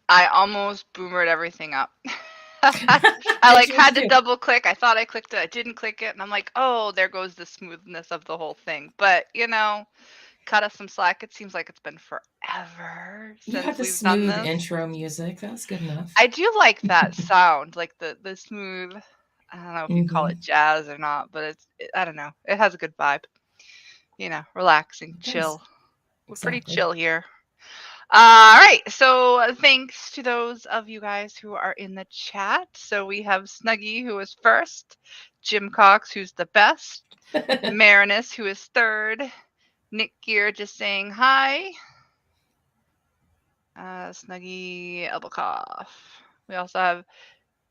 I almost boomered everything up. I like had to double click. I thought I clicked it. I didn't click it. And I'm like, oh, there goes the smoothness of the whole thing. But, cut us some slack. It seems like it's been forever You had since the we've done smooth this. intro music. That's good enough. I do like that sound, like the smooth. I don't know if you call it jazz or not, but I don't know. It has a good vibe. Relaxing, chill. We're pretty chill here. All right. So thanks to those of you guys who are in the chat. So we have Snuggy, who is first, Jim Cox, who's the best, Marinus, who is third, Nick Gear just saying hi, Snuggy Elbakoff. We also have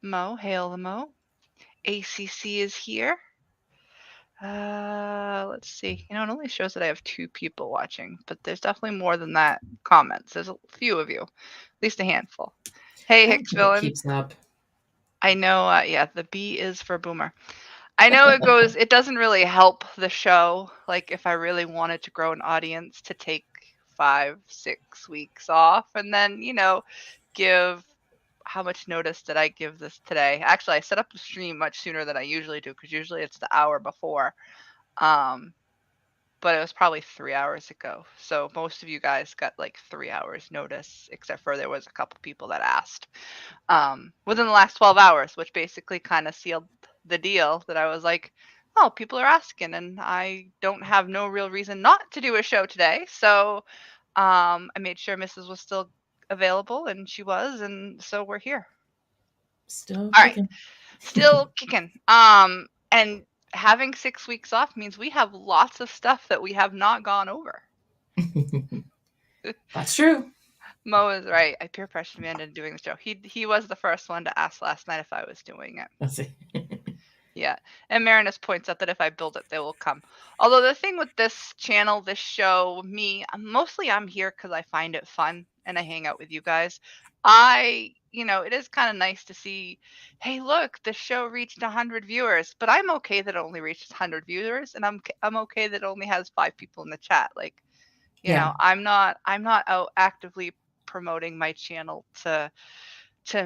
Mo, hail the Mo. ACC is here. Let's see. It only shows that I have 2 people watching, but there's definitely more than that comments. There's a few of you, at least a handful. Hey, Hicks Villain. Keeps up. I know, yeah, the B is for boomer. I know it doesn't really help the show. Like, if I really wanted to grow an audience, to take 5, 6 weeks off and then, give how much notice did I give this today? Actually, I set up the stream much sooner than I usually do, because usually it's the hour before. But it was probably 3 hours ago. So most of you guys got like 3 hours notice, except for there was a couple people that asked within the last 12 hours, which basically kind of sealed the deal that I was like, oh, people are asking, and I don't have no real reason not to do a show today. So I made sure Mrs. was still available, and she was, and so we're here. Still kicking. Right. Still kicking. And having 6 weeks off means we have lots of stuff that we have not gone over. That's true. Mo is right. I peer pressured Amanda into doing the show. He was the first one to ask last night if I was doing it. Let's see. Yeah. And Marinus points out that if I build it, they will come. Although the thing with this channel, this show, mostly I'm here because I find it fun and I hang out with you guys. It is kind of nice to see, hey, look, the show reached 100 viewers, but I'm okay that it only reached 100 viewers, and I'm okay that it only has 5 people in the chat. Like, I'm not out actively promoting my channel to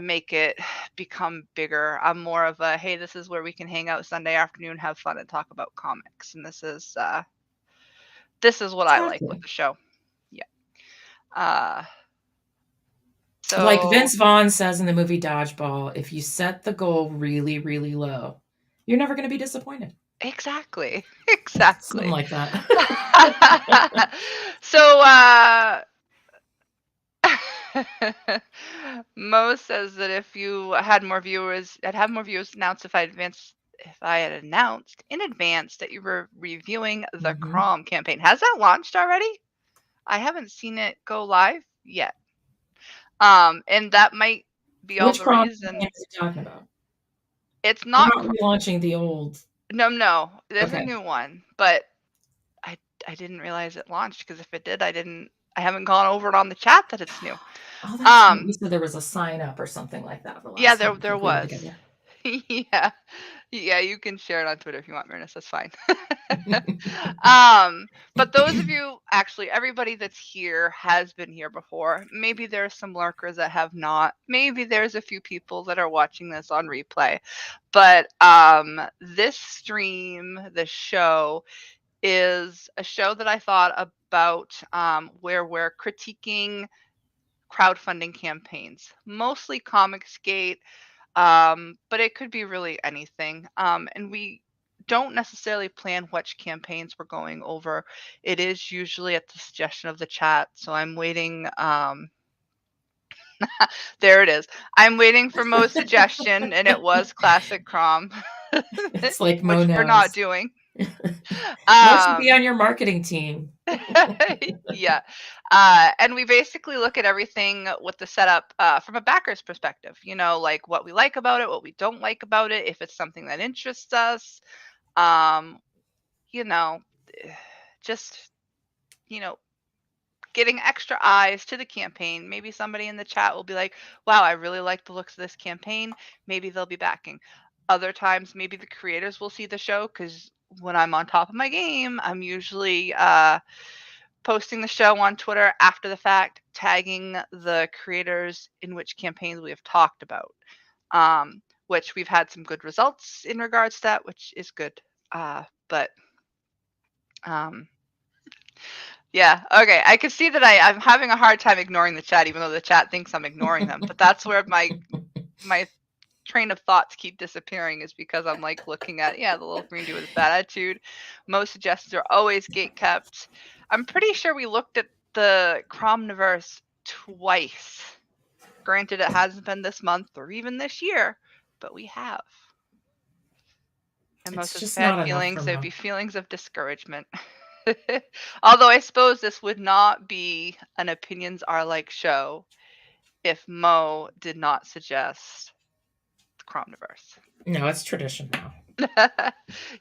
make it become bigger. I'm more of a, hey, this is where we can hang out Sunday afternoon, have fun, and talk about comics. And this is what I like with the show. Yeah. So, like Vince Vaughn says in the movie Dodgeball, if you set the goal really, really low, you're never going to be disappointed. Exactly. Something like that. So, Mo says that if you had more viewers, I'd have more viewers announced if I had announced in advance that you were reviewing the Crom campaign. Has that launched already? I haven't seen it go live yet. And that might be all the reason. Which is he talking about? It's not relaunching the old. No. There's a new one, but I didn't realize it launched, because if it did, I haven't gone over it on the chat that it's new. Oh, that's you said there was a sign up or something like that. Yeah, there was. Yeah, you can share it on Twitter if you want, Marinus. That's fine. But those of you, actually, everybody that's here has been here before. Maybe there's some lurkers that have not. Maybe there's a few people that are watching this on replay. But this stream, this show, is a show that I thought about where we're critiquing crowdfunding campaigns, mostly Comicsgate, but it could be really anything. And we don't necessarily plan which campaigns we're going over. It is usually at the suggestion of the chat. So I'm waiting. There it is. I'm waiting for Mo's suggestion, and it was Classic Crom. It's like Mo which knows. We're not doing. Mo should be on your marketing team. Yeah. And we basically look at everything with the setup from a backer's perspective, like what we like about it, what we don't like about it, if it's something that interests us, um, you know, just, you know, getting extra eyes to the campaign. Maybe somebody in the chat will be like, wow, I really like the looks of this campaign. Maybe they'll be backing. Other times, maybe the creators will see the show because when I'm on top of my game, I'm usually posting the show on Twitter after the fact, tagging the creators in which campaigns we have talked about, which we've had some good results in regards to that, which is good. But yeah, okay. I can see that I'm having a hard time ignoring the chat, even though the chat thinks I'm ignoring them. But that's where my train of thoughts keep disappearing, is because I'm like looking at the little green dude with bad attitude. Most suggestions are always gate kept. I'm pretty sure we looked at the Cromniverse twice. Granted, it hasn't been this month or even this year, but we have. And most It's of the just bad not enough for feelings, there'd Mo. be feelings of discouragement. Although I suppose this would not be an opinions are like show if Mo did not suggest the Cromniverse. No, it's tradition now.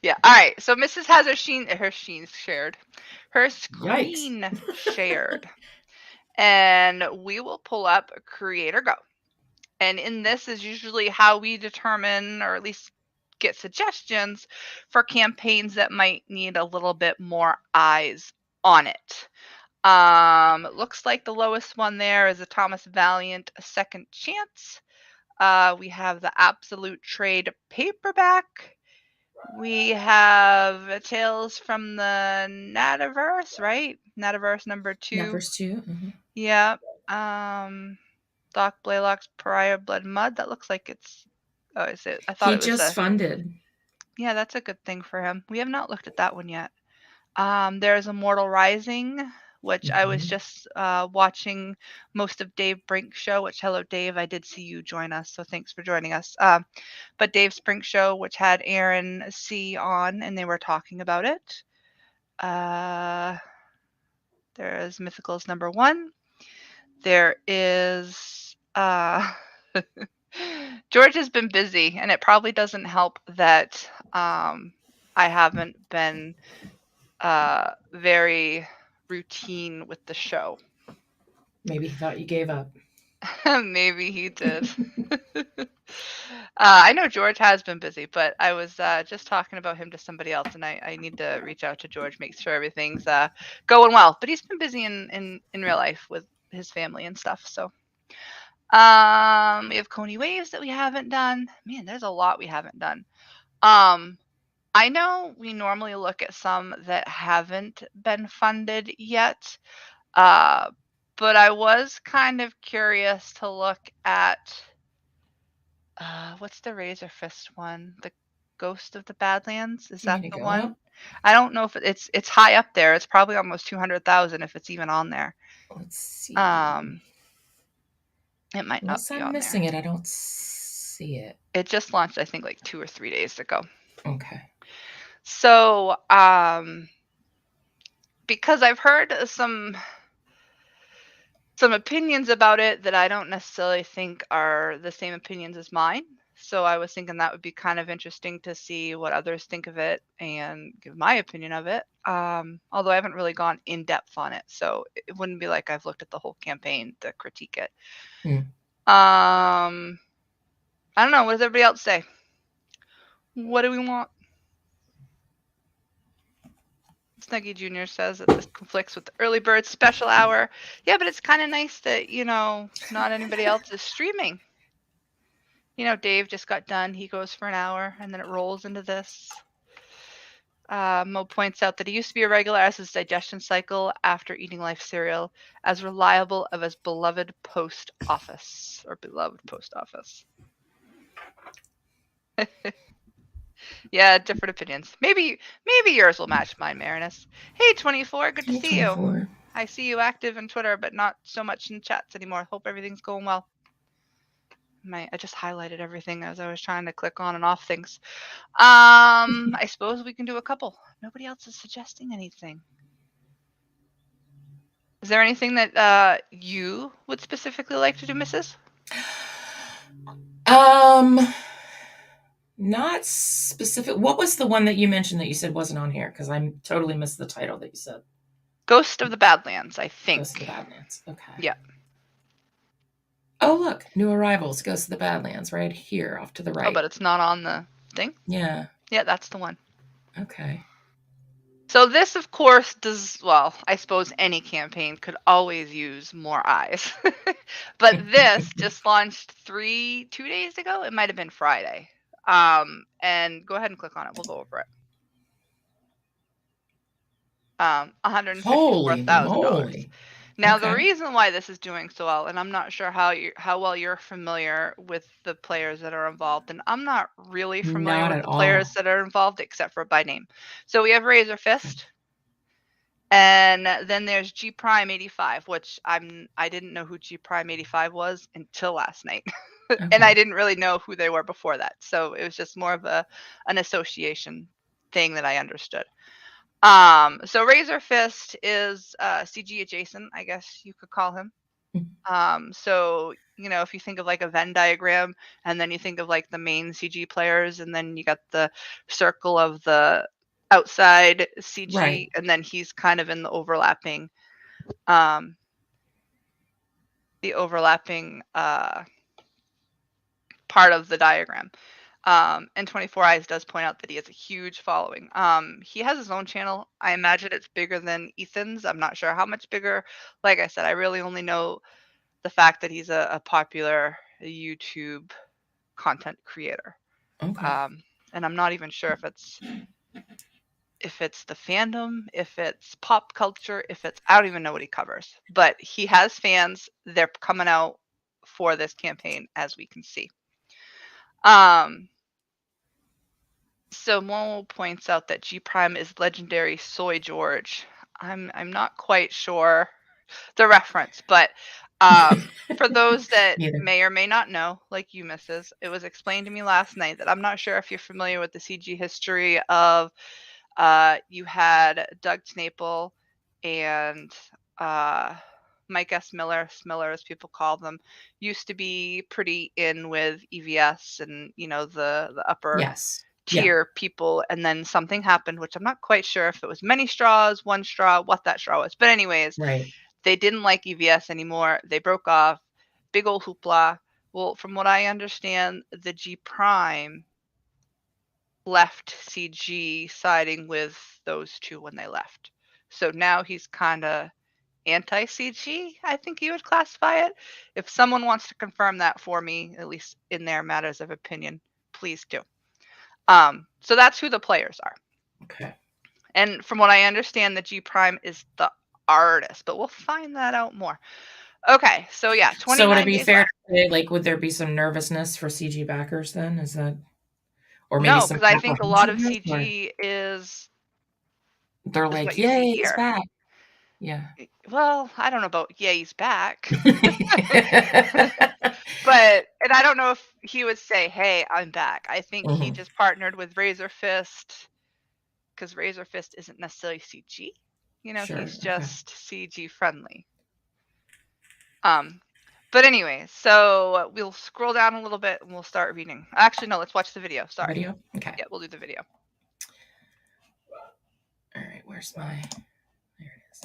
Yeah. All right. So Mrs. has her sheen shared, her screen Yikes. shared, and we will pull up Creator Go. And in this is usually how we determine, or at least get suggestions for campaigns that might need a little bit more eyes on it. Looks like the lowest one there is a Thomas Valiant, A Second Chance. We have the Absolute Trade paperback. We have Tales from the Nativerse, right? Nativerse number 2. Numbers 2. Mm-hmm. Yeah. Doc Blaylock's Pariah Blood Mud. That looks like it's. Oh, is it? I thought He it was just funded. Yeah, that's a good thing for him. We have not looked at that one yet. There's Immortal Rising, which I was just watching most of Dave Brink's show, which, hello, Dave. I did see you join us, so thanks for joining us. But Dave's Brink show, which had Aaron C. on, and they were talking about it. There's Mythicals number 1. There is... George has been busy, and it probably doesn't help that I haven't been very routine with the show. Maybe he thought you gave up. Maybe he did. I know George has been busy, but I was just talking about him to somebody else, and I need to reach out to George, make sure everything's going well. But he's been busy in real life with his family and stuff. So we have Coney Waves that we haven't done. Man, there's a lot we haven't done. I know we normally look at some that haven't been funded yet, but I was kind of curious to look at what's the Razor Fist one? The Ghost of the Badlands? Is that the one? Up? I don't know if it's high up there. It's probably almost 200,000 if it's even on there. Let's see. It might not be I'm on missing there. it. I don't see it. It just launched, I think, like 2 or 3 days ago. Okay. So, because I've heard some opinions about it that I don't necessarily think are the same opinions as mine. So I was thinking that would be kind of interesting to see what others think of it and give my opinion of it. Although I haven't really gone in depth on it, so it wouldn't be like I've looked at the whole campaign to critique it. I don't know. What does everybody else say? What do we want? Snuggy Jr. says that this conflicts with the early bird special hour. Yeah, but it's kind of nice that, not anybody else is streaming. Dave just got done. He goes for an hour, and then it rolls into this. Mo points out that he used to be a regular as his digestion cycle after eating Life cereal, as reliable of his beloved post office. Yeah, different opinions. Maybe yours will match mine, Marinus. Hey, 24, good to see 24. You. I see you active on Twitter, but not so much in chats anymore. Hope everything's going well. I just highlighted everything as I was trying to click on and off things. I suppose we can do a couple. Nobody else is suggesting anything. Is there anything that you would specifically like to do, Mrs.? Not specific. What was the one that you mentioned that you said wasn't on here? Because I totally missed the title that you said. Ghost of the Badlands, I think. Ghost of the Badlands. Okay. Yeah. Oh, look, new arrivals. Ghost of the Badlands, right here, off to the right. Oh, but it's not on the thing? Yeah. Yeah, that's the one. Okay. So this, of course, does, well, I suppose any campaign could always use more eyes. But this just launched 2 days ago. It might have been Friday. And go ahead and click on it. We'll go over it. $154,000. Holy moly. Now, Okay. the reason why this is doing so well, and I'm not sure how well you're familiar with the players that are involved, and I'm not really familiar Not with at the players all. that are involved except for by name. So we have Razor Fist, and then there's G Prime 85, which I didn't know who G Prime 85 was until last night. And I Okay. didn't really know who they were before that. So it was just more of an association thing that I understood. So Razor Fist is CG adjacent, I guess you could call him. So, you know, if you think of like a Venn diagram and then you think of like the main CG players and then you got the circle of the outside CG, Right. and then he's kind of in the overlapping part of the diagram. And 24 Eyes does point out that he has a huge following. He has his own channel. I imagine it's bigger than Ethan's. I'm not sure how much bigger. Like I said, I really only know the fact that he's a popular YouTube content creator. Okay. And I'm not even sure if it's the fandom, if it's pop culture, if it's, I don't even know what he covers. But he has fans. They're coming out for this campaign, as we can see. So Mo points out that G Prime is legendary Soy George. I'm not quite sure the reference, but for those that Neither. may or may not know, like you, Mrs., it was explained to me last night that I'm not sure if you're familiar with the CG history of you had Doug Snaple and Mike S. Miller, Smiller as people call them, used to be pretty in with EVS and, you know, the upper Yes. tier people, and then something happened, which I'm not quite sure if it was many straws, one straw, what that straw was. But anyways, Right. they didn't like EVS anymore. They broke off. Big old hoopla. Well, from what I understand, the G Prime left CG siding with those two when they left. So now he's kind of anti-CG, I think you would classify it. If someone wants to confirm that for me, at least in their matters of opinion, please do. So that's who the players are. Okay. And from what I understand, the G Prime is the artist, but we'll find that out more. Okay, so yeah, 29 So would it be days fair left. to say, like, would there be some nervousness for CG backers then? Is that, or maybe No, some because I think a lot of apprehensiveness, or CG is they're what like, you see "Yay, it's here. back." Yeah. Well, I don't know about yeah, he's back. But and I don't know if he would say, "Hey, I'm back." I think he Mhm. just partnered with Razor Fist because Razor Fist isn't necessarily CG. You know, Sure. he's Okay. just CG friendly. But anyway, so we'll scroll down a little bit and we'll start reading. Actually, no, let's watch the video. Sorry. Video? Okay. Yeah, we'll do the video. All right, where's my, there it is.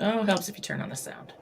Oh, helps if you turn on the sound.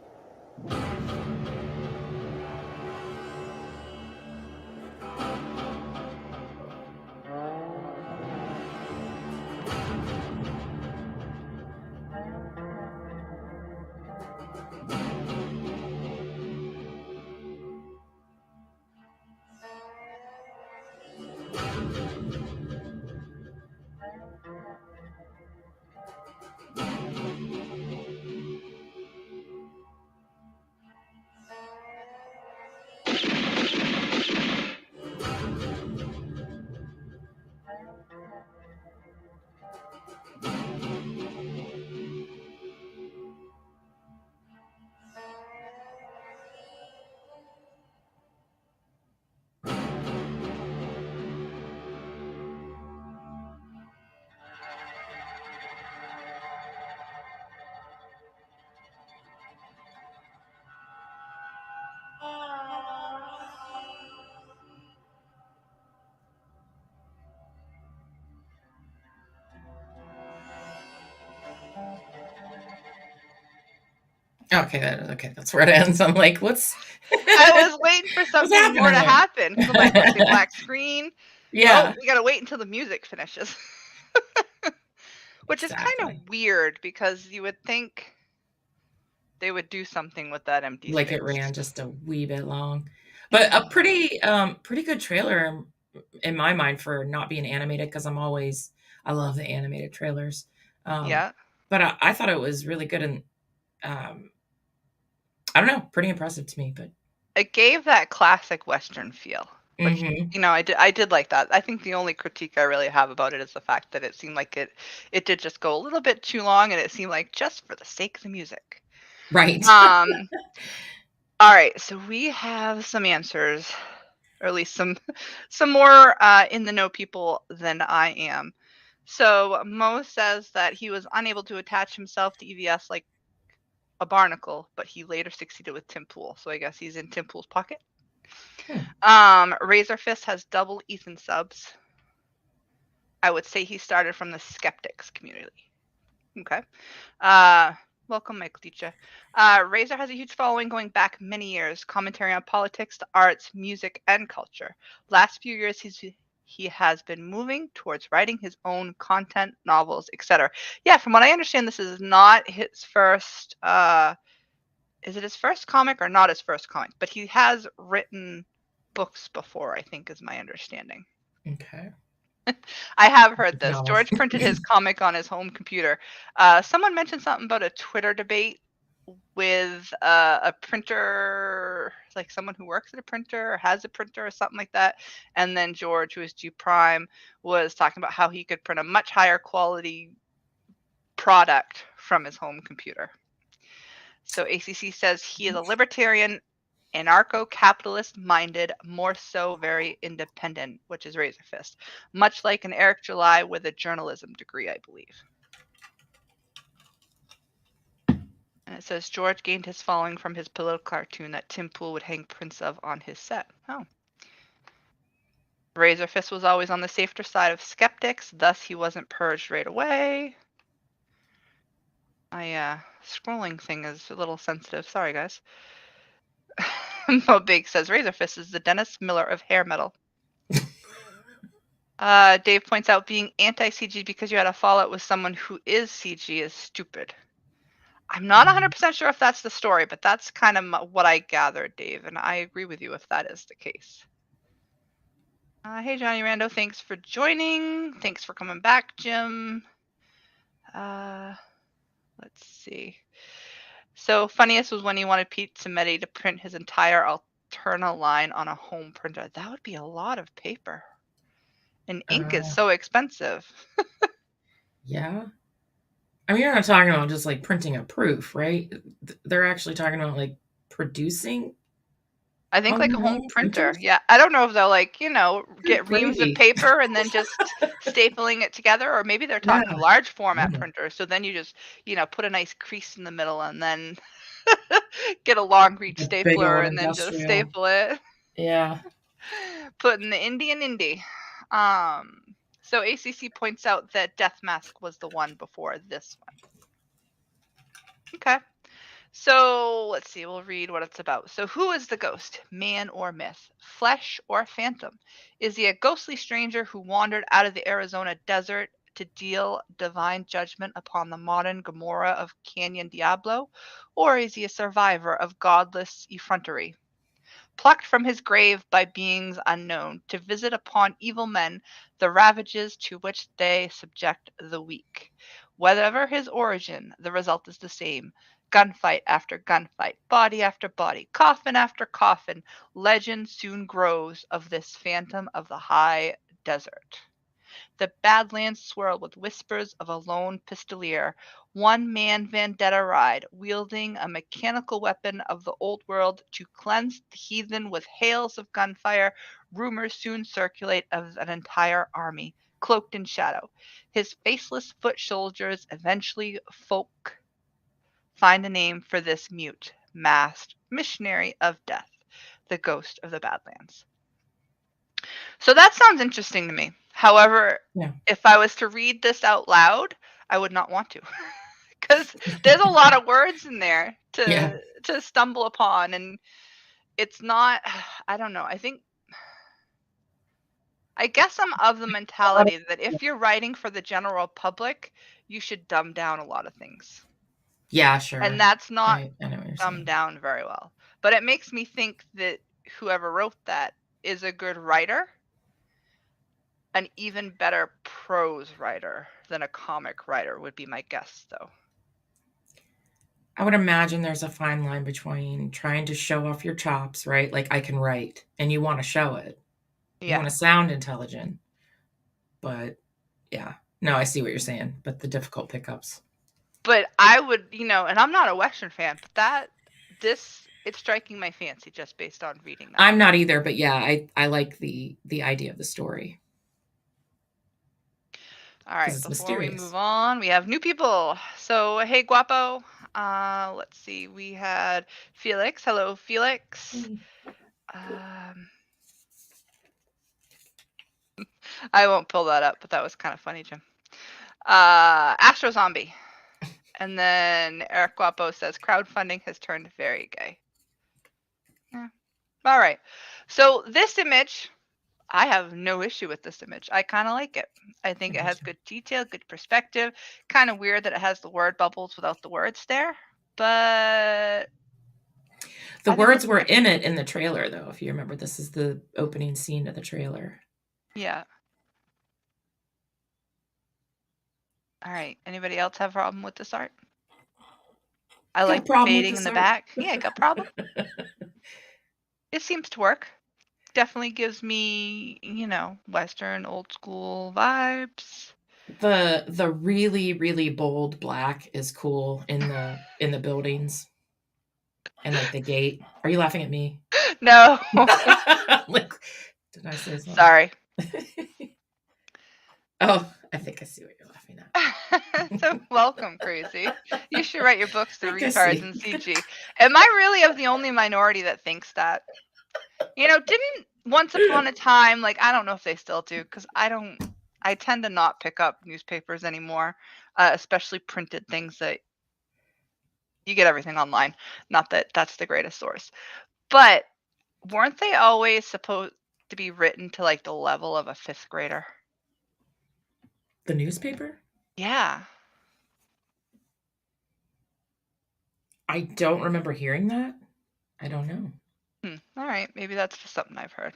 Okay, that's where it ends. I'm like, what's I was waiting for what's something more happening to happen because I'm like, okay, there? black screen. Oh, Yeah, we gotta wait until the music finishes. Which is kind exactly. of weird because you would think they would do something with that empty Like it space. ran just a wee bit long, but a Mhm. pretty good trailer in my mind for not being animated because I love the animated trailers. Um, Yeah. but I thought it was really good and um, I don't know, pretty impressive to me. But It gave that classic Western feel, which, hmm I did like that. I think the only critique I really have about it is the fact that it seemed like it did just go a little bit too long, and it seemed like just for the sake of the music. right. Um, alright, so we have some answers, or at least some more, in the know people than I am. So, Mo says that he was unable to attach himself to EVS like a barnacle, but he later succeeded with Tim Pool, so I guess he's in Tim Pool's pocket. Hmm. Razor Fist has double Ethan subs. I would say he started from the skeptics community. Okay. Uh, welcome, Michael Teacher. Razor has a huge following going back many years, commentary on politics, the arts, music, and culture. Last few years, he has been moving towards writing his own content, novels, etc. Yeah, from what I understand, this is not his first. Is it his first comic or not his first comic? But he has written books before, I think, is my understanding. Okay. I have heard this. Knowledge. George printed his comic on his home computer. Someone mentioned something about a Twitter debate with a printer, like someone who works at a printer or has a printer or something like that. And then George, who is G Prime, was talking about how he could print a much higher quality product from his home computer. So ACC says he is a libertarian, anarcho-capitalist minded, more so very independent, which is Razor Fist, much like an Eric July with a journalism degree, I believe. And it says George gained his following from his political cartoon that Tim Pool would hang prints of on his set. Oh. Razor Fist was always on the safer side of skeptics, thus he wasn't purged right away. My scrolling thing is a little sensitive. Sorry, guys. Mo Big says Razor Fist is the Dennis Miller of hair metal. Dave points out being anti-CG because you had a fallout with someone who is CG is stupid. I'm not 100% sure if that's the story, but that's kind of what I gathered, Dave, and I agree with you if that is the case. Hey, Johnny Rando, thanks for joining. Thanks for coming back, Jim. Let's see. So, funniest was when he wanted Pete Samedi to print his entire Alterna line on a home printer. That would be a lot of paper. And ink is so expensive. Yeah. I mean, you're not talking about just like printing a proof, right? They're actually talking about like producing I think on like a their home own printer. printers. Yeah. I don't know if they'll like, Good get reams of gravy. paper and then just stapling it together, or maybe they're Yeah. talking large format Mm. printers. So then you just, put a nice crease in the middle and then get a long reach A big stapler old and then just industrial. staple it. Yeah. Put in the Indian Indie. Um, so ACC points out that Death Mask was the one before this one. Okay. So let's see, we'll read what it's about. So, who is the ghost, man or myth, flesh or phantom? Is he a ghostly stranger who wandered out of the Arizona desert to deal divine judgment upon the modern Gomorrah of Canyon Diablo? Or is he a survivor of godless effrontery, plucked from his grave by beings unknown to visit upon evil men the ravages to which they subject the weak? Whatever his origin, the result is the same. Gunfight after gunfight, body after body, coffin after coffin, legend soon grows of this phantom of the high desert. The Badlands swirl with whispers of a lone pistolier, one-man vendetta ride, wielding a mechanical weapon of the old world to cleanse the heathen with hails of gunfire. Rumors soon circulate of an entire army, cloaked in shadow. His faceless foot soldiers eventually folk find a name for this mute, masked missionary of death, the ghost of the Badlands. So that sounds interesting to me. However, Yeah. if I was to read this out loud, I would not want to because there's a lot of words in there Yeah. to stumble upon, and it's not. I don't know. I guess I'm of the mentality that if you're writing for the general public, you should dumb down a lot of things, Yeah, and sure. that's not I know what you're dumbed saying. down very well. But it makes me think that whoever wrote that is a good writer, an even better prose writer than a comic writer would be my guess, though. I would imagine there's a fine line between trying to show off your chops, right? Like I can write and you want to show it. You Yeah. want to sound intelligent. But yeah. No, I see what you're saying, but the difficult pickups. But I would, and I'm not a Western fan, but it's striking my fancy just based on reading that. I'm not either, but yeah, I like the idea of the story. All right, It's before we mysterious. move on, we have new people. So, hey, Guapo. Let's see. We had Felix. Hello, Felix. Um, I won't pull that up, but that was kind of funny, Jim. Astro Zombie. And then Eric Guapo says crowdfunding has turned very gay. Yeah. All right. So this image, I have no issue with this image. I kind of like it. I think it has good detail, good perspective. Kind of weird that it has the word bubbles without the words there, but the words were in it in the trailer, though. If you remember, this is the opening scene of the trailer. Yeah. All right. Anybody else have a problem with this art? I like the fading in the back. Yeah, got a problem. It seems to work. Definitely gives me, Western old school vibes. The really, really bold black is cool in the buildings and like the gate. Are you laughing at me? No. Like, did I say something? Sorry. Oh, I think I see what you're laughing at. So welcome, Crazy. You should write your books to retards and CG. Am I really of the only minority that thinks that? Didn't once upon a time, like, I don't know if they still do, because I tend to not pick up newspapers anymore, especially printed things that you get everything online. Not that that's the greatest source. But weren't they always supposed to be written to like the level of a 5th grader? The newspaper? Yeah. I don't remember hearing that. I don't know. All right. Maybe that's just something I've heard.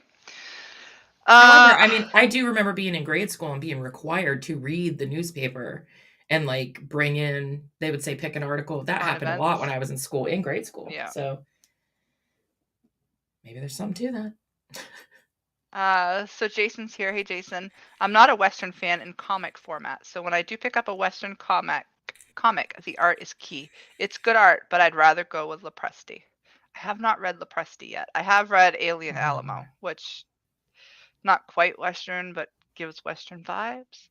However, I mean, I do remember being in grade school and being required to read the newspaper and like bring in, they would say pick an article. That happened a lot when I was in school, in grade school. Yeah. So maybe there's something to that. So Jason's here. Hey, Jason. I'm not a Western fan in comic format. So when I do pick up a Western comic, the art is key. It's good art, but I'd rather go with Lopresti. I have not read Lopresti yet. I have read Alien Alamo, which not quite Western, but gives Western vibes.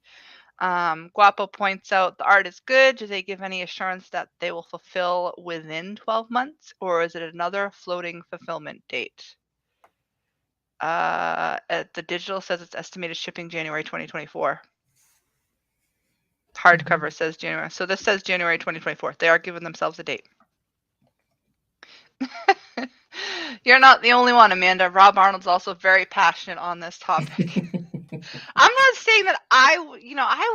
Guapo points out the art is good. Do they give any assurance that they will fulfill within 12 months, or is it another floating fulfillment date? The digital says it's estimated shipping January 2024. Hardcover says January. So this says January 2024. They are giving themselves a date. You're not the only one, Amanda. Rob Arnold's also very passionate on this topic. I'm not saying that I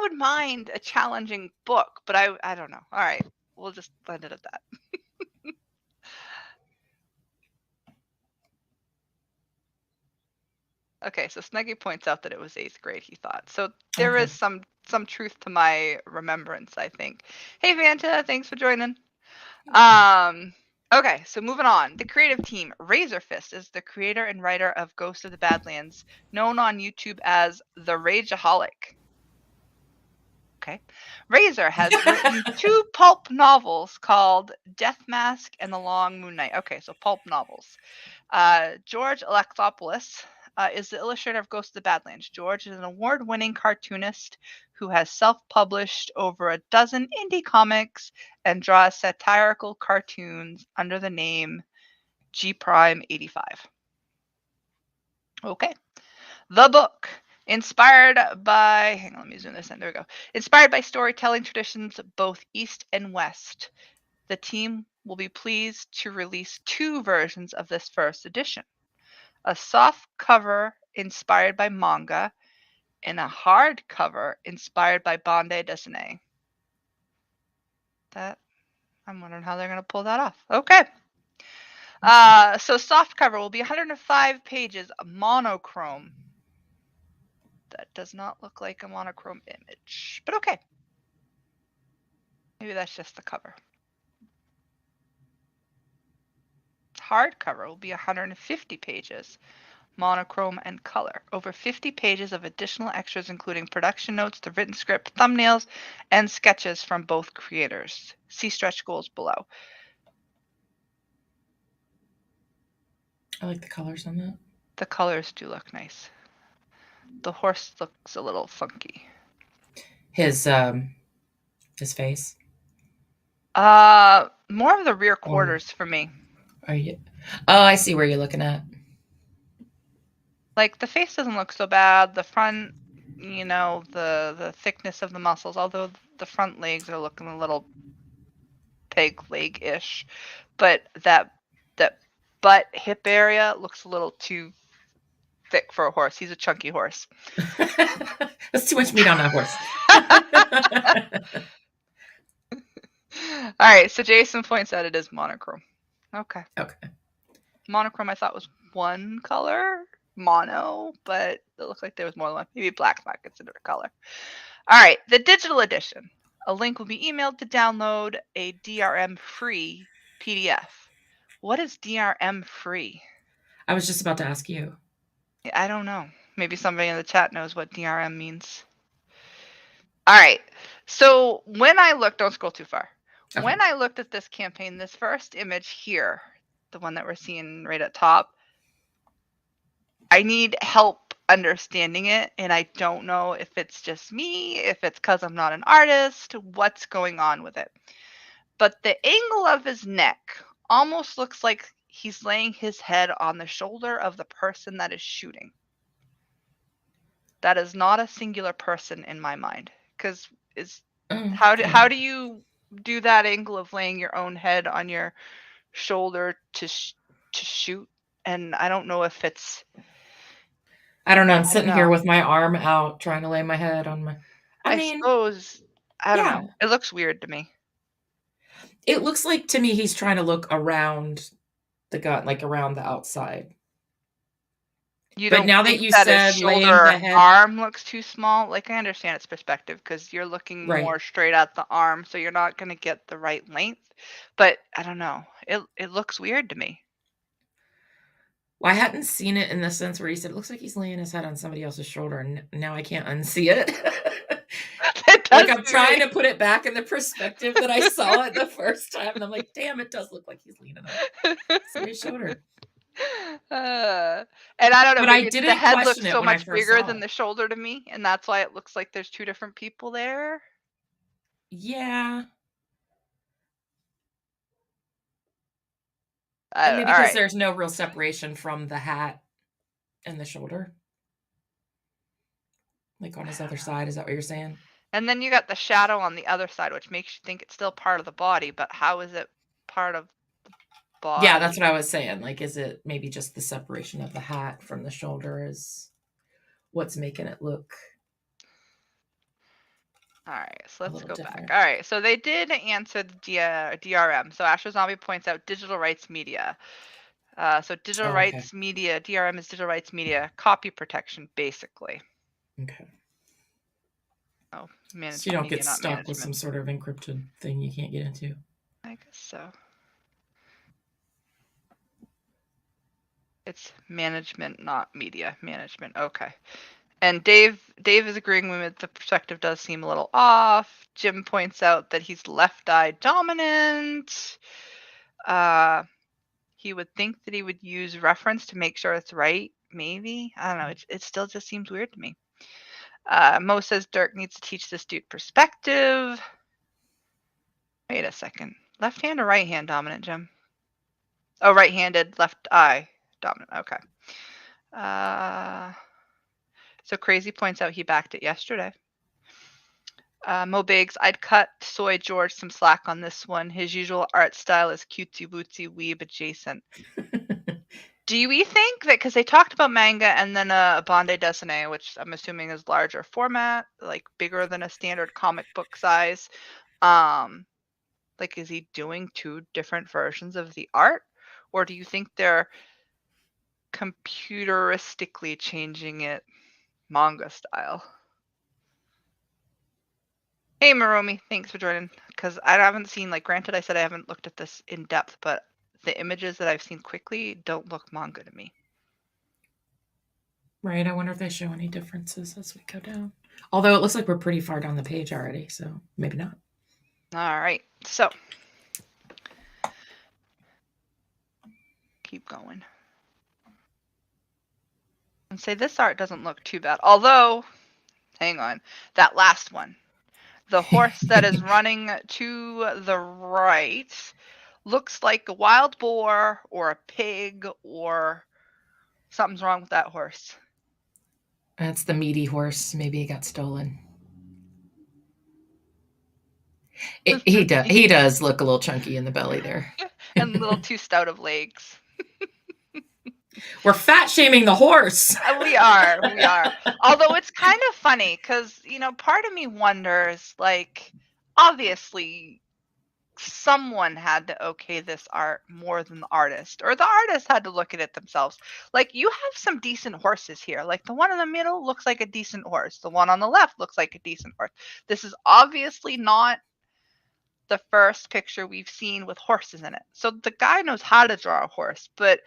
would mind a challenging book, but I don't know. All right, we'll just end it at that. Okay, so Snuggy points out that it was 8th grade, he thought. So there is some truth to my remembrance, I think. Hey, Vanta, thanks for joining. Okay, so moving on. The creative team, Razorfist, is the creator and writer of Ghost of the Badlands, known on YouTube as The Rageaholic. Okay. Razor has written 2 pulp novels called Death Mask and The Long Moon Night. Okay, so pulp novels. George Alexopoulos is the illustrator of Ghost of the Badlands. George is an award-winning cartoonist who has self-published over a dozen indie comics and draws satirical cartoons under the name G Prime 85. Okay. The book. Inspired by, hang on, let me zoom this in. There we go. Inspired by storytelling traditions both East and West, the team will be pleased to release 2 versions of this first edition. A soft cover inspired by manga and a hard cover inspired by bande dessinée. That, I'm wondering how they're going to pull that off. Okay. So soft cover will be 105 pages, monochrome. That does not look like a monochrome image, but okay. Maybe that's just the cover. Hardcover will be 150 pages, monochrome and color. Over 50 pages of additional extras, including production notes, the written script, thumbnails, and sketches from both creators. See stretch goals below. I like the colors on that. The colors do look nice. The horse looks a little funky. His face? More of the rear quarters for me. Are you? Oh, I see where you're looking at. Like, the face doesn't look so bad. The front, you know, the thickness of the muscles, although the front legs are looking a little peg leg-ish, but that butt hip area looks a little too thick for a horse. He's a chunky horse. That's too much meat on that horse. All right, so Jason points out it is monochrome. Okay. Monochrome I thought was one color, mono, but it looks like there was more than one. Maybe black's not considered a color. All right, the digital edition. A link will be emailed to download a DRM-free PDF. What is DRM-free? I was just about to ask you. I don't know. Maybe somebody in the chat knows what DRM means. All right. So when I looked, don't scroll too far. Okay. When I looked at this campaign, this first image here, the one that we're seeing right at top, I need help understanding it, and I don't know if it's just me, if it's because I'm not an artist, what's going on with it. But the angle of his neck almost looks like he's laying his head on the shoulder of the person that is shooting. That is not a singular person in my mind, because how do you do that angle of laying your own head on your shoulder to shoot? And I don't know if it's. I don't know. I'm sitting here with my arm out, trying to lay my head on my. I suppose. I don't know. It looks weird to me. It looks like to me he's trying to look around the gun, like around the outside. But now that you said laying the head, arm looks too small. Like, I understand its perspective because you're looking more straight at the arm, so you're not going to get the right length. But I don't know. It looks weird to me. Well, I hadn't seen it in the sense where he said it looks like he's laying his head on somebody else's shoulder, and now I can't unsee it. Like, I'm trying to put it back in the perspective that I saw it the first time, and I'm like, damn, it does look like he's leaning on somebody's shoulder. And I don't know, but I didn't the head looks so much bigger than the shoulder to me, and that's why it looks like there's two different people there. Yeah. I mean, because there's no real separation from the hat and the shoulder. Like on his other side, is that what you're saying? And then you got the shadow on the other side, which makes you think it's still part of the body, but how is it part of the body? Yeah, that's what I was saying. Like, is it maybe just the separation of the hat from the shoulder is what's making it look... All right, so let's go back. All right, so they did answer the DRM. So Astro Zombie points out digital rights media. So digital rights media, DRM is digital rights media, copy protection, basically. Okay. Oh, management. So you don't get stuck with some sort of encrypted thing you can't get into. I guess so. It's management, not media. Management. Okay. And Dave is agreeing with the perspective does seem a little off. Jim points out that he's left eye dominant. He would think that he would use reference to make sure it's right. Maybe. I don't know. It still just seems weird to me. Mo says Dirk needs to teach this dude perspective. Wait a second. Left hand or right hand dominant, Jim? Oh, right-handed, left eye dominant. Okay. So Crazy points out he backed it yesterday. Mo Biggs, I'd cut Soy George some slack on this one. His usual art style is cutesy wootsy weeb adjacent. Do we think that because they talked about manga and then a bande dessinée, which I'm assuming is larger format, like bigger than a standard comic book size, like is he doing two different versions of the art, or do you think they're computeristically changing it manga style? Hey Maromi, thanks for joining. Because I haven't seen, like, granted, I said I haven't looked at this in depth, but the images that I've seen quickly don't look manga to me. Right. I wonder if they show any differences as we go down. Although it looks like we're pretty far down the page already, so maybe not. All right, so keep going. And say this art doesn't look too bad. Although, hang on, that last one. The horse that is running to the right looks like a wild boar or a pig, or something's wrong with that horse. That's the meaty horse. Maybe he got stolen. He does look a little chunky in the belly there. And a little too stout of legs. We're fat shaming the horse. We are. Although it's kind of funny because, part of me wonders, like, obviously someone had to okay this art more than the artist, or the artist had to look at it themselves. Like, you have some decent horses here. Like, the one in the middle looks like a decent horse. The one on the left looks like a decent horse. This is obviously not the first picture we've seen with horses in it. So the guy knows how to draw a horse, but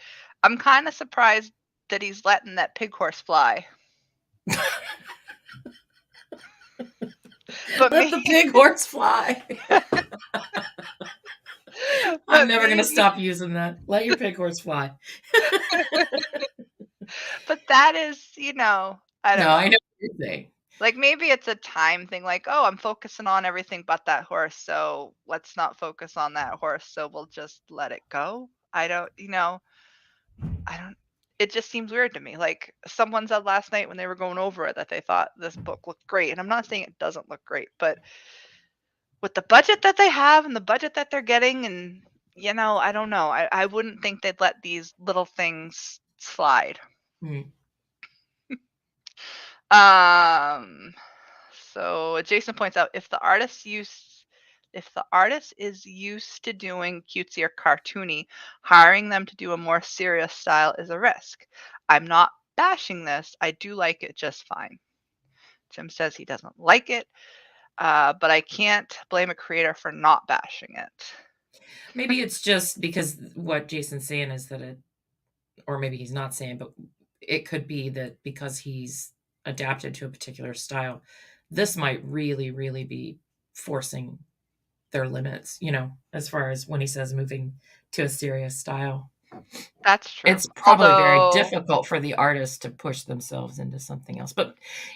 I'm kind of surprised that he's letting that pig horse fly. But let the pig horse fly. I'm never going to stop using that. Let your pig horse fly. But that is, I don't know. I know what you're saying. Like, maybe it's a time thing, like, oh, I'm focusing on everything but that horse, so let's not focus on that horse, so we'll just let it go. It just seems weird to me. Like, someone said last night when they were going over it that they thought this book looked great, and I'm not saying it doesn't look great, but with the budget that they have and the budget that they're getting, and, I don't know. I wouldn't think they'd let these little things slide. So Jason points out, if the artist is used to doing cutesy or cartoony, hiring them to do a more serious style is a risk. I'm not bashing this. I do like it just fine. Jim says he doesn't like it, but I can't blame a creator for not bashing it. Maybe it's just because what Jason's saying is that or maybe he's not saying, but it could be that because he's adapted to a particular style, this might really, really be forcing their limits, as far as when he says moving to a serious style. That's true. It's probably very difficult for the artist to push themselves into something else. But,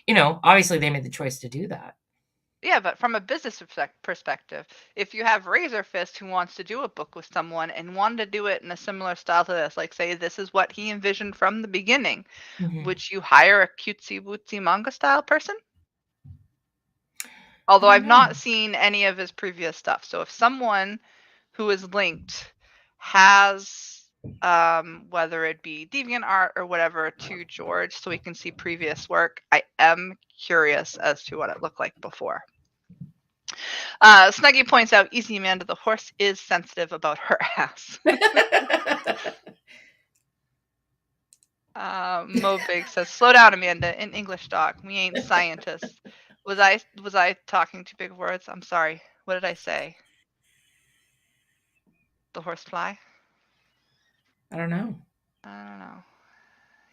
obviously they made the choice to do that. Yeah, but from a business perspective, if you have Razor Fist who wants to do a book with someone and wanted to do it in a similar style to this, like, say this is what he envisioned from the beginning, would you hire a cutesy wootsy manga style person? Although I've not seen any of his previous stuff. So if someone who is linked has, whether it be DeviantArt or whatever, to George so we can see previous work, I am curious as to what it looked like before. Snuggy points out, Easy Amanda, the horse is sensitive about her ass. Mo Big says, slow down, Amanda, in English doc. We ain't scientists. Was I talking too big words? I'm sorry. What did I say? The horse fly? I don't know.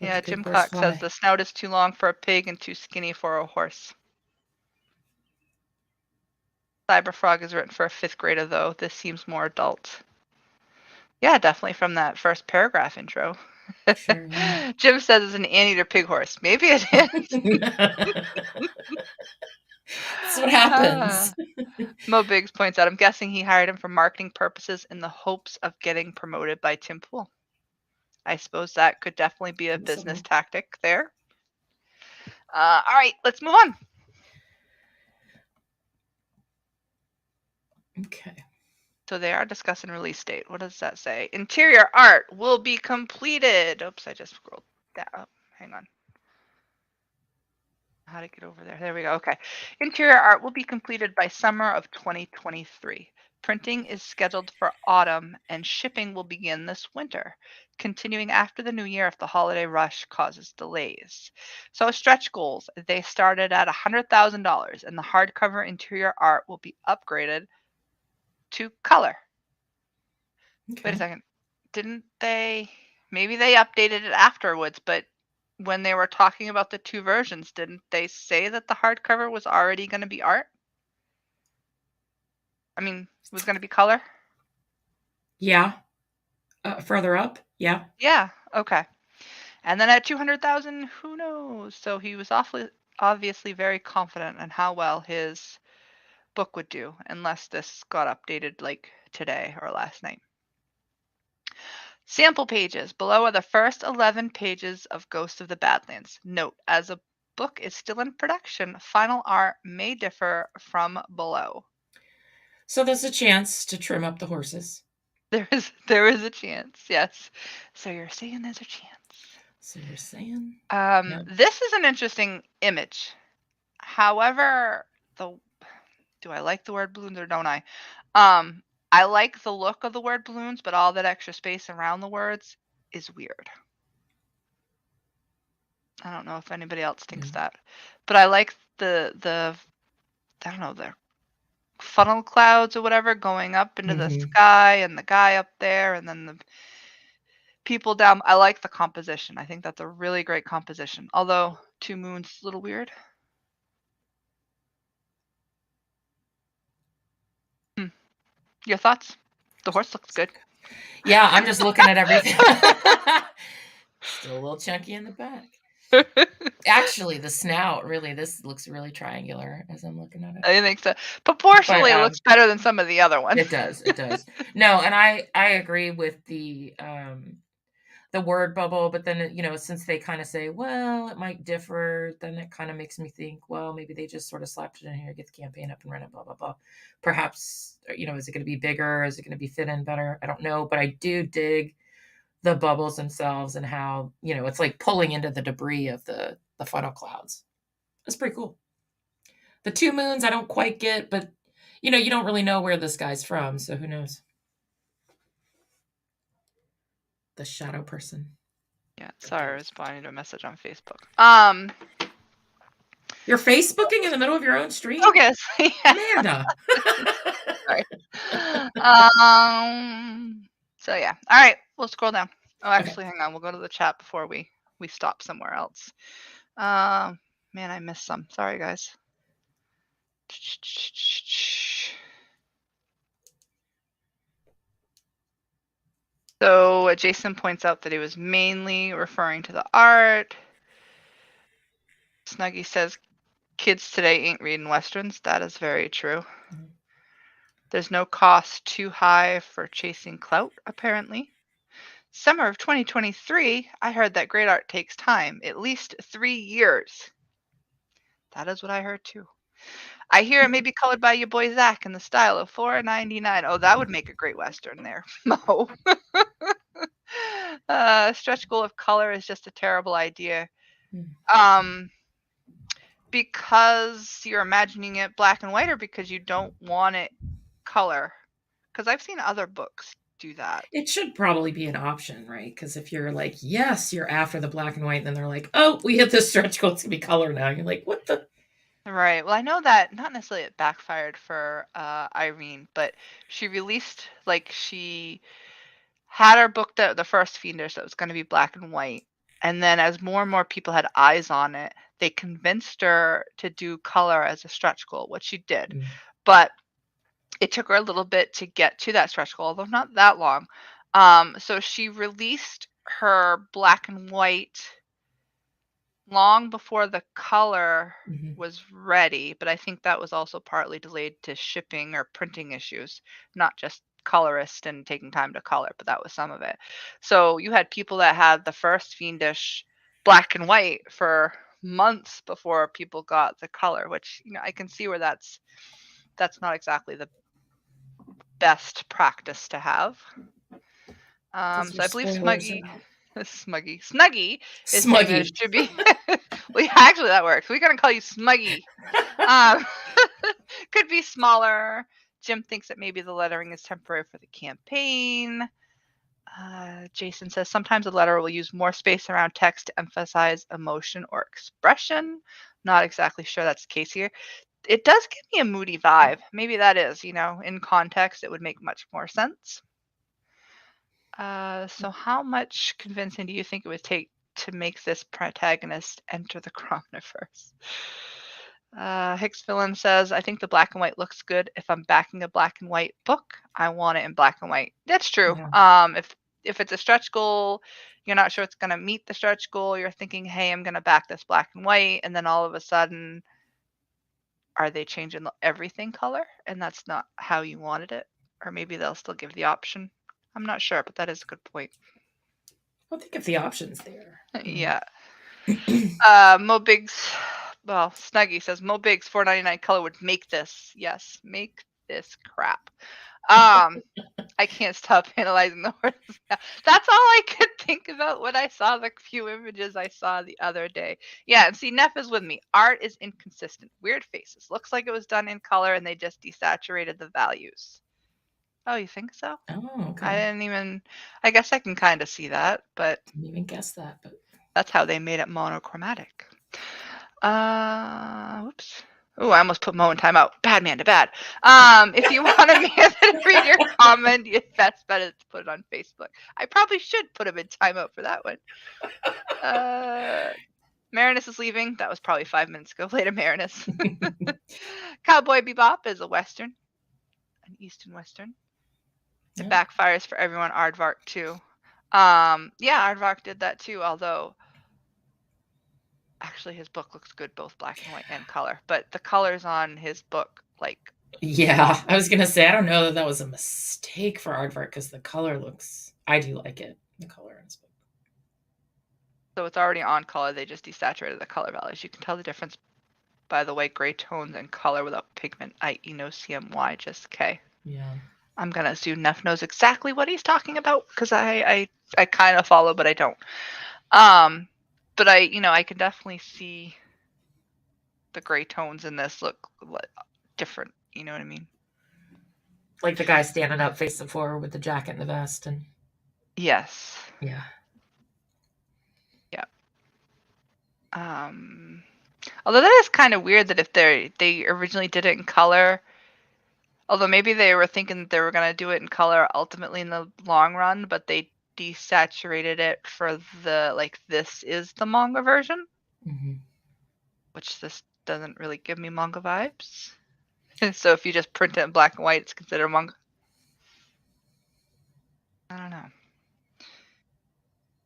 Yeah, Jim Clark says the snout is too long for a pig and too skinny for a horse. Cyberfrog is written for a 5th grader, though. This seems more adult. Yeah, definitely from that first paragraph intro. Sure, yeah. Jim says it's an anteater pig horse. Maybe it is. That's what happens. Mo Biggs points out, I'm guessing he hired him for marketing purposes in the hopes of getting promoted by Tim Pool. I suppose that could definitely be a business tactic there. All right, let's move on. Okay. So they are discussing release date. What does that say? Interior art will be completed. Oops, I just scrolled that up. Hang on. How to get over there? There we go. Okay. Interior art will be completed by summer of 2023. Printing is scheduled for autumn and shipping will begin this winter, continuing after the new year if the holiday rush causes delays. So, stretch goals, they started at $100,000 and the hardcover interior art will be upgraded to color. Wait a Okay. second. Didn't they? Maybe they updated it afterwards, but when they were talking about the two versions, didn't they say that the hardcover was already going to be art? I mean, it was going to be color? Yeah. Further up. Yeah. Yeah. Okay. And then at 200,000, who knows? So he was obviously very confident in how well his book would do, unless this got updated like today or last night. Sample pages. Below are the first 11 pages of Ghost of the Badlands. Note, as a book is still in production, final art may differ from below. So there's a chance to trim up the horses. There is a chance, yes. So you're saying there's a chance. So you're saying? Yeah. This is an interesting image. However, do I like the word balloons or don't I? I like the look of the word balloons, but all that extra space around the words is weird. I don't know if anybody else thinks that, but I like the I don't know, the funnel clouds or whatever going up into the sky and the guy up there and then the people down. I like the composition. I think that's a really great composition. Although two moons is a little weird. Your thoughts? The horse looks good. Yeah, I'm just looking at everything. Still a little chunky in the back. Actually, the snout, really, this looks really triangular as I'm looking at it. I think so. Proportionally, it looks better than some of the other ones. It does. It does. No, and I agree with the word bubble, but then, since they kind of say, well, it might differ, then it kind of makes me think, well, maybe they just sort of slapped it in here, get the campaign up and running, blah, blah, blah. Perhaps, is it going to be bigger? Is it going to be fit in better? I don't know, but I do dig the bubbles themselves and how, it's like pulling into the debris of the funnel clouds. That's pretty cool. The two moons, I don't quite get, but, you don't really know where this guy's from, so who knows? The shadow person. Yeah, sorry, I was responding to a message on Facebook. You're Facebooking in the middle of your own stream? Okay, Amanda. Sorry. So yeah. All right, we'll scroll down. Oh, actually, hang on. We'll go to the chat before we stop somewhere else. Man, I missed some. Sorry, guys. So Jason points out that he was mainly referring to the art. Snuggie says, kids today ain't reading Westerns. That is very true. Mm-hmm. There's no cost too high for chasing clout, apparently. Summer of 2023, I heard that great art takes time, at least 3 years. That is what I heard too. I hear it may be colored by your boy Zach in the style of $4.99. Oh, that would make a great Western there. Mo. Stretch goal of color is just a terrible idea. Because you're imagining it black and white, or because you don't want it color? Because I've seen other books do that. It should probably be an option, right? Because if you're like, yes, you're after the black and white, then they're like, oh, we hit this stretch goal to be color now. You're like, what the? Right. Well, I know that not necessarily it backfired for Irene, but she released, like, she had her book, the first Fiendish, that was going to be black and white. And then as more and more people had eyes on it, they convinced her to do color as a stretch goal, which she did. Mm. But it took her a little bit to get to that stretch goal, although not that long. So she released her black and white long before the color was ready, but I think that was also partly delayed to shipping or printing issues, not just colorist and taking time to color, but that was some of it. So you had people that had the first Fiendish black and white for months before people got the color, which, you know, I can see where that's not exactly the best practice to have. So I believe Snuggy is saying that it should be. Well, yeah, actually that works. We're gonna call you Smuggy. Could be smaller. Jim thinks that maybe the lettering is temporary for the campaign. Jason says sometimes a letter will use more space around text to emphasize emotion or expression. Not exactly sure that's the case here. It does give me a moody vibe. Maybe that is, you know, in context, it would make much more sense. So how much convincing do you think it would take to make this protagonist enter the Cromniverse? Hicks Villain says, I think the black and white looks good. If I'm backing a black and white book, I want it in black and white. That's true. Yeah. If it's a stretch goal, you're not sure it's going to meet the stretch goal, you're thinking, hey, I'm going to back this black and white, and then all of a sudden, are they changing everything color? And that's not how you wanted it. Or maybe they'll still give the option. I'm not sure, but that is a good point. I'll think if the option's there. Yeah. Mo Biggs, well, Snuggy says Mo Biggs $4.99 color would make this. Yes, make this crap. I can't stop analyzing the words now. That's all I could think about when I saw the few images I saw the other day. Yeah, and see, Neff is with me. Art is inconsistent. Weird faces. Looks like it was done in color and they just desaturated the values. Oh, you think so? Oh, okay. I guess I can kind of see that, but didn't even guess that, but that's how they made it monochromatic. Whoops. Oh, I almost put Mo in timeout. Bad man to bad. If you want me to read your comment, that's better to put it on Facebook. I probably should put him in timeout for that one. Marinus is leaving. That was probably 5 minutes ago. Later, Marinus. Cowboy Bebop is a Western. An Eastern Western. It backfires for everyone. Aardvark too. Yeah, Aardvark did that too, although actually his book looks good both black and white and color, but the colors on his book, like, yeah, I was gonna say I don't know that was a mistake for Aardvark because the color looks, I do like it, the color in his book. So it's already on color, they just desaturated the color values. You can tell the difference by the white gray tones and color without pigment, i.e. no CMY, just K. Yeah. I'm gonna assume Neff knows exactly what he's talking about because I kind of follow, but I don't. But I can definitely see the gray tones in this look different. You know what I mean? Like the guy standing up facing forward with the jacket and the vest, and yes, yeah. Although that is kind of weird that if they originally did it in color. Although maybe they were thinking that they were going to do it in color ultimately in the long run, but they desaturated it for the, like, this is the manga version. Mm-hmm. Which this doesn't really give me manga vibes. So if you just print it in black and white, it's considered manga. I don't know.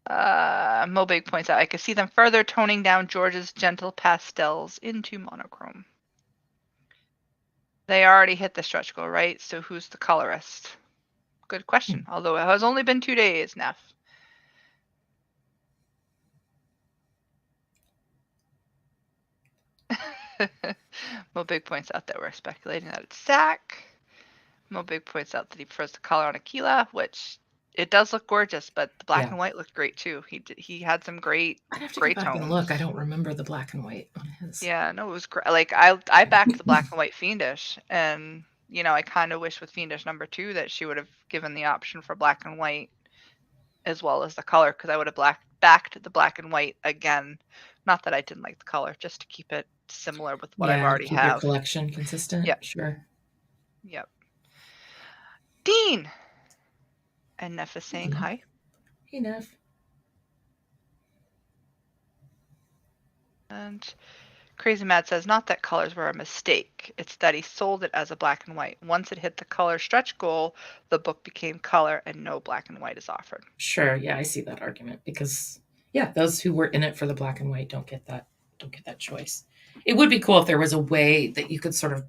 Mobig points out, I could see them further toning down George's gentle pastels into monochrome. They already hit the stretch goal, right? So who's the colorist? Good question. Although it has only been 2 days, Neff. Mobig points out that we're speculating that it's Zach. Mobig points out that he prefers the color on Aquila, which it does look gorgeous, but the black and white looked great too. He had some great I'd have to go back tones. and look. I don't remember the black and white on his. Yeah, no, it was great. Like I backed the black and white Fiendish, and I kind of wish with Fiendish #2 that she would have given the option for black and white as well as the color, because I would have backed the black and white again. Not that I didn't like the color, just to keep it similar with what I've already have. Your collection consistent. Yep. Sure. Yep. Dean. And Neff is saying hi. Hey, Neff. And Crazy Mad says, not that colors were a mistake. It's that he sold it as a black and white. Once it hit the color stretch goal, the book became color and no black and white is offered. Sure. Yeah, I see that argument because, yeah, those who were in it for the black and white don't get that choice. It would be cool if there was a way that you could sort of,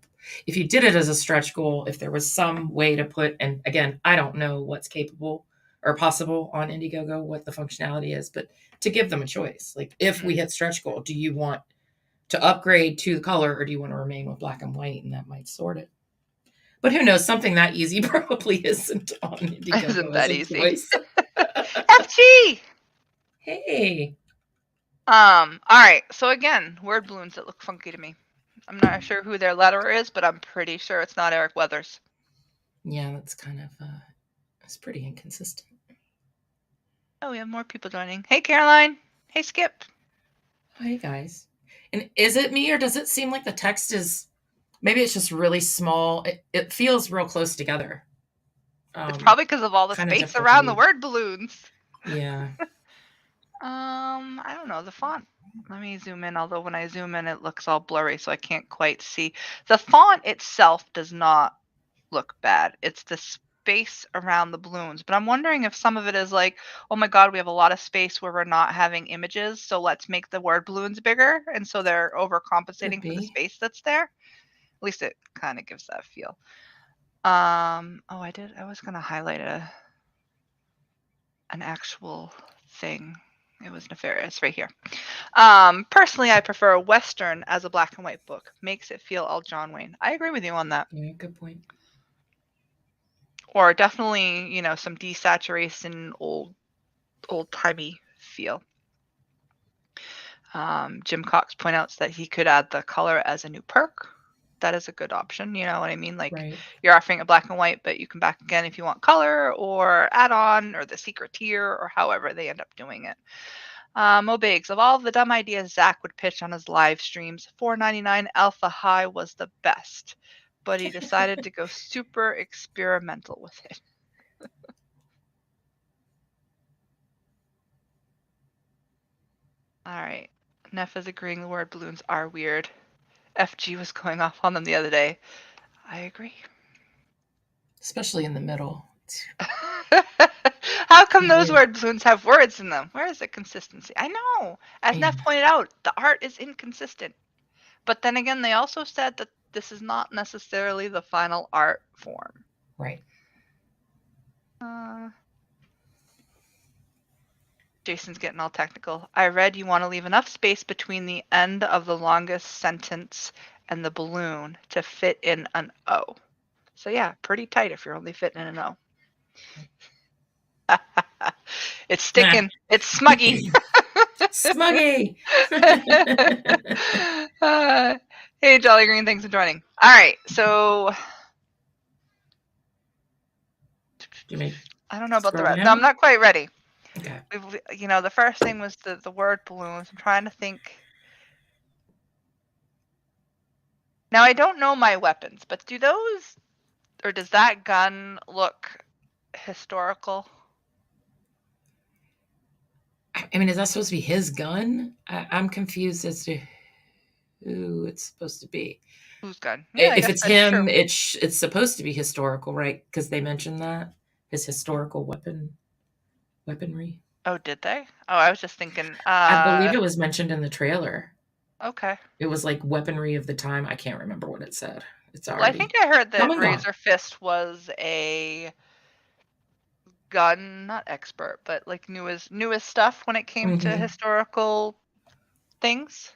if you did it as a stretch goal, if there was some way to put, and again, I don't know what's capable or possible on Indiegogo what the functionality is, but to give them a choice. Like if we hit stretch goal, do you want to upgrade to the color or do you want to remain with black and white? And that might sort it. But who knows? Something that easy probably isn't on Indiegogo Isn't that as a easy? choice. FG! Hey. All right. So again, word balloons that look funky to me. I'm not sure who their letterer is, but I'm pretty sure it's not Eric Weathers. Yeah, that's kind of it's pretty inconsistent. Oh, we have more people joining. Hey, Caroline. Hey, Skip. Hi, guys. And is it me or does it seem like the text is maybe it's just really small? It feels real close together. It's probably because of all the space around the word balloons. Yeah. I don't know. The font. Let me zoom in, although when I zoom in, it looks all blurry, so I can't quite see. The font itself does not look bad. It's the space around the balloons. But I'm wondering if some of it is like, oh my God, we have a lot of space where we're not having images, so let's make the word balloons bigger. And so they're overcompensating for the space that's there. At least it kind of gives that feel. I was going to highlight an actual thing. It was nefarious right here. Personally, I prefer a Western as a black and white book. Makes it feel all John Wayne. I agree with you on that. Yeah, good point. Or definitely, some desaturation, old-timey feel. Jim Cox points out that he could add the color as a new perk. That is a good option. You know what I mean? Like You're offering a black and white, but you can back again if you want color or add-on or the secret tier or however they end up doing it. Mo Biggs, of all the dumb ideas Zach would pitch on his live streams, $4.99 Alpha High was the best, but he decided to go super experimental with it. All right. Neff is agreeing the word balloons are weird. FG was going off on them the other day. I agree. Especially in the middle. How come those word balloons have words in them? Where is the consistency? I know. As Neff pointed out, the art is inconsistent. But then again, they also said that this is not necessarily the final art form. Right. Jason's getting all technical. I read you want to leave enough space between the end of the longest sentence and the balloon to fit in an O. So yeah, pretty tight if you're only fitting in an O. It's sticking. It's smuggy. Smuggy. Hey, Jolly Green, thanks for joining. All right, so I don't know about the rest. No, I'm not quite ready. Okay. The first thing was the word balloons. I'm trying to think. Now, I don't know my weapons, but does that gun look historical? I mean, is that supposed to be his gun? I'm confused as to who it's supposed to be. Whose gun? Yeah, if it's him, it's supposed to be historical, right? Because they mentioned that his historical weaponry. Oh, did they? Oh, I was just thinking. I believe it was mentioned in the trailer. Okay. It was like weaponry of the time. I can't remember what it said. It's already. Well, I think I heard that Razor Fist was a gun, not expert, but like newest stuff when it came to historical things.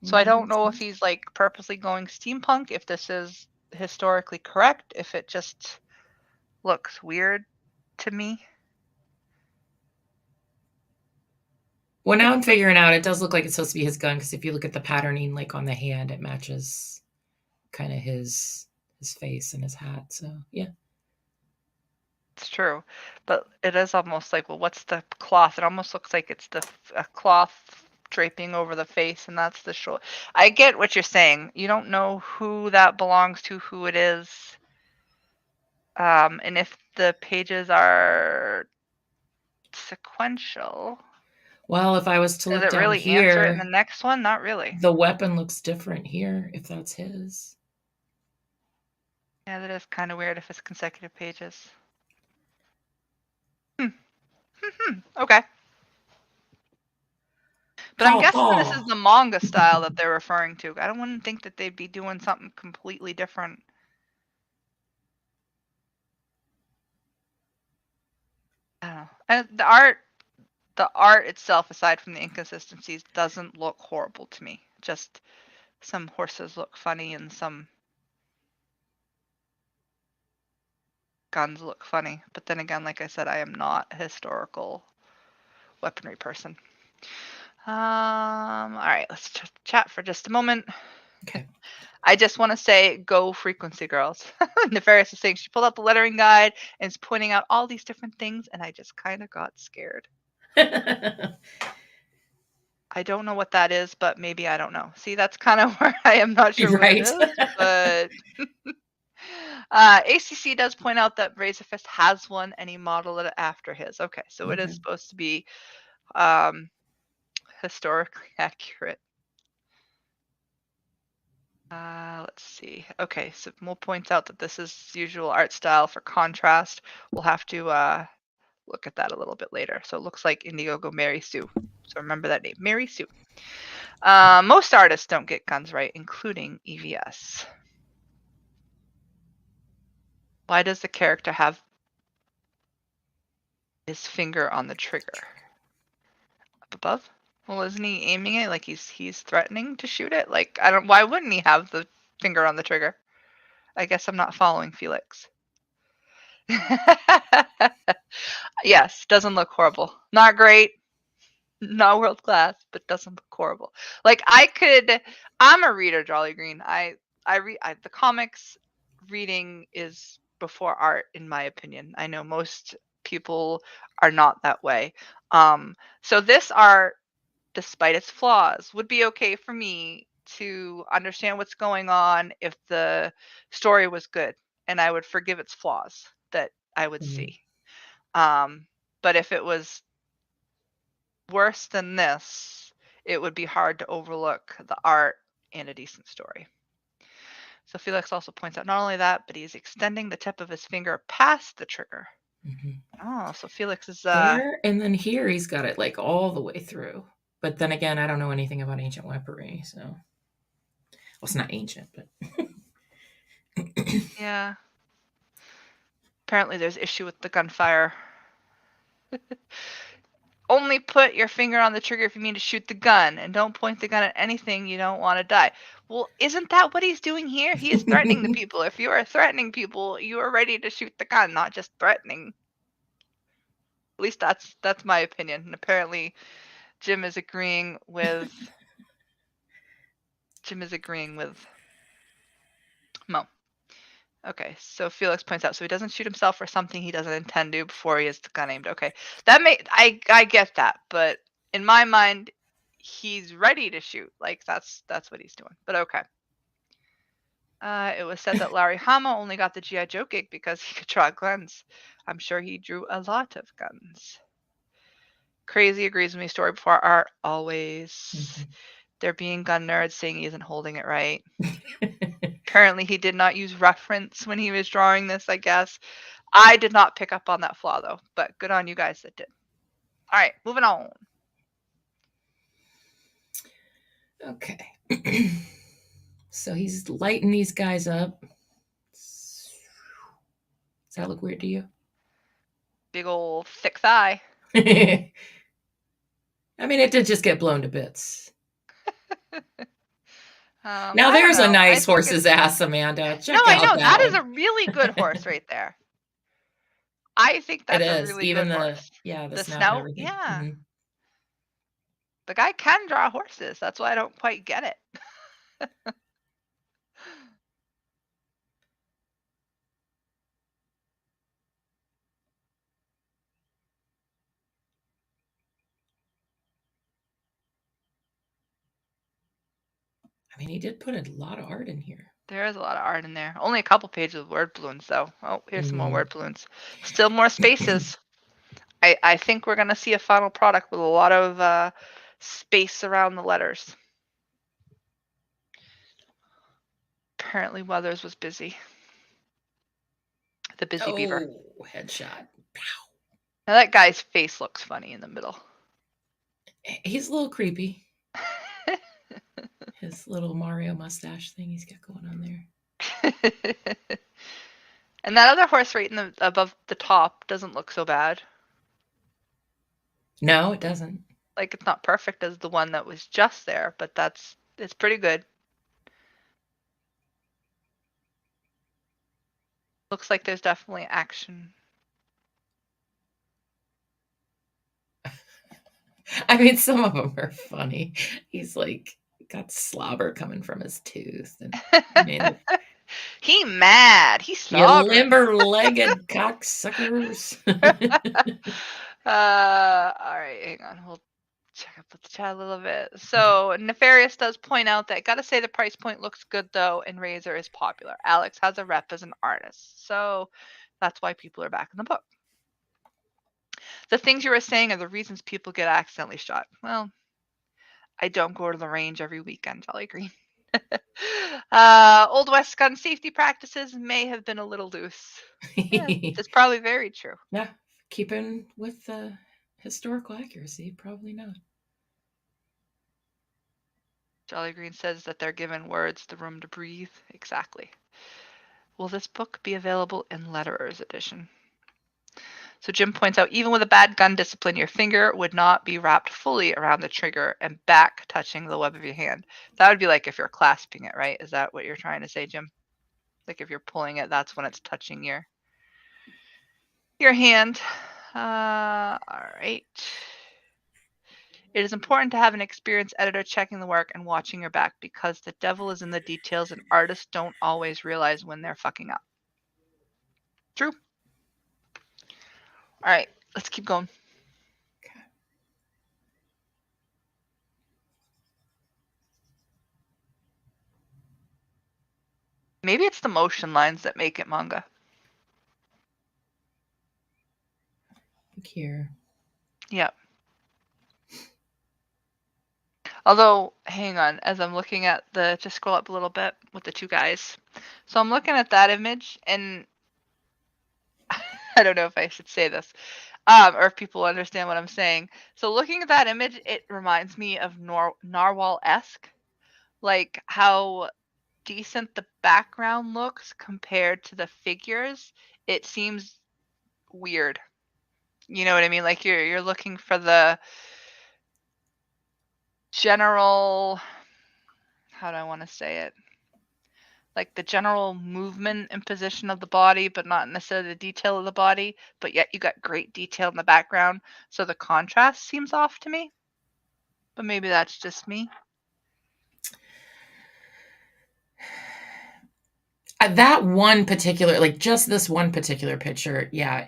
So I don't know if he's like purposely going steampunk, if this is historically correct, if it just looks weird to me. Well, now I'm figuring out it does look like it's supposed to be his gun, because if you look at the patterning like on the hand, it matches kind of his face and his hat. So yeah. It's true, but it is almost like, well, what's the cloth? It almost looks like it's a cloth draping over the face, and that's the shoulder. I get what you're saying. You don't know who that belongs to, who it is, and if the pages are sequential. Well, if I was to look down here, does it really answer it in the next one? Not really. The weapon looks different here, if that's his. Yeah, that is kind of weird if it's consecutive pages. Okay. But I'm guessing this is the manga style that they're referring to. I wouldn't think that they'd be doing something completely different. I don't know. And the art itself, aside from the inconsistencies, doesn't look horrible to me. Just some horses look funny and some guns look funny. But then again, like I said, I am not a historical weaponry person. All right, let's chat for just a moment. Okay. I just want to say, go Frequency Girls. Nefarious is saying she pulled out the lettering guide and is pointing out all these different things, and I just kind of got scared. I don't know what that is, but maybe I don't know. See, that's kind of where I am not sure Right. what it is, but ACC does point out that Razorfist has one, and he modeled it after his. Okay, so it is supposed to be historically accurate. Let's see. Okay, so Mo points out that this is usual art style for contrast. We'll have to look at that a little bit later. So it looks like Indiegogo Mary Sue. So remember that name, Mary Sue. Most artists don't get guns right, including EVS. Why does the character have his finger on the trigger? Up above? Well, isn't he aiming it like he's threatening to shoot it? Like, I don't. Why wouldn't he have the finger on the trigger? I guess I'm not following Felix. Yes, doesn't look horrible. Not great, not world class, but doesn't look horrible. Like I'm a reader, Jolly Green. I read the comics. Reading is before art, in my opinion. I know most people are not that way. So this art, despite its flaws, would be okay for me to understand what's going on if the story was good, and I would forgive its flaws that I would see. But if it was worse than this, it would be hard to overlook the art and a decent story. So Felix also points out not only that, but he's extending the tip of his finger past the trigger. Oh, so Felix is there, and then here he's got it like all the way through. But then again, I don't know anything about ancient weaponry, so well, it's not ancient, but yeah. Apparently, there's issue with the gunfire. Only put your finger on the trigger if you mean to shoot the gun, and don't point the gun at anything you don't want to die. Well, isn't that what he's doing here? He is threatening the people. If you are threatening people, you are ready to shoot the gun, not just threatening. At least that's my opinion. And apparently, Jim is agreeing with Mo. Okay, so Felix points out, so he doesn't shoot himself for something he doesn't intend to before he has the gun aimed. Okay, I get that, but in my mind, he's ready to shoot. Like that's what he's doing. But okay. It was said that Larry Hama only got the G.I. Joe gig because he could draw guns. I'm sure he drew a lot of guns. Crazy agrees with me. Story before art, always. They're being gun nerds saying he isn't holding it right. Apparently, he did not use reference when he was drawing this, I guess. I did not pick up on that flaw, though, but good on you guys that did. All right, moving on. Okay. So he's lighting these guys up. Does that look weird to you? Big old thick thigh. I mean, it did just get blown to bits. Now there's a nice horse's ass, Amanda. Check no, out I know that one. is a really good horse right there. I think that's a really even good the horse. the snout. Yeah. Mm-hmm. The guy can draw horses. That's why I don't quite get it. I mean, he did put a lot of art in here. There is a lot of art in there. Only a couple pages of word balloons, though. Oh, here's some more word balloons. Still more spaces. I think we're going to see a final product with a lot of space around the letters. Apparently, Weathers was busy. The busy beaver. Headshot. Now that guy's face looks funny in the middle. He's a little creepy. His little Mario mustache thing he's got going on there. And that other horse right above the top doesn't look so bad. No, it doesn't. Like, it's not perfect as the one that was just there, but it's pretty good. Looks like there's definitely action. I mean, some of them are funny. He's like got slobber coming from his tooth, and I mean, He mad. He's you slobbering. limber-legged cocksuckers. All right, hang on. We'll check up with the chat a little bit. So Nefarious does point out that gotta say the price point looks good though, and Razor is popular. Alex has a rep as an artist, so that's why people are back in the book. The things you were saying are the reasons people get accidentally shot. Well, I don't go to the range every weekend, Jolly Green. Old West gun safety practices may have been a little loose. Yeah, that's probably very true. Yeah, keeping with the historical accuracy, probably not. Jolly Green says that they're given words the room to breathe. Exactly. Will this book be available in Letterer's edition? So Jim points out, even with a bad gun discipline, your finger would not be wrapped fully around the trigger and back touching the web of your hand. That would be like if you're clasping it, right? Is that what you're trying to say, Jim? Like if you're pulling it, that's when it's touching your hand. All right. It is important to have an experienced editor checking the work and watching your back because the devil is in the details and artists don't always realize when they're fucking up. True. All right, let's keep going. Okay. Maybe it's the motion lines that make it manga. Here. Yep. Although, hang on, as I'm looking at just scroll up a little bit with the two guys. So I'm looking at that image, and I don't know if I should say this, or if people understand what I'm saying. So looking at that image, it reminds me of Narwhal-esque, like how decent the background looks compared to the figures. It seems weird. You know what I mean? Like you're looking for the general, how do I want to say it? Like the general movement and position of the body, but not necessarily the detail of the body, but yet you got great detail in the background. So the contrast seems off to me. But maybe that's just me. That one particular, like just this one particular picture, yeah,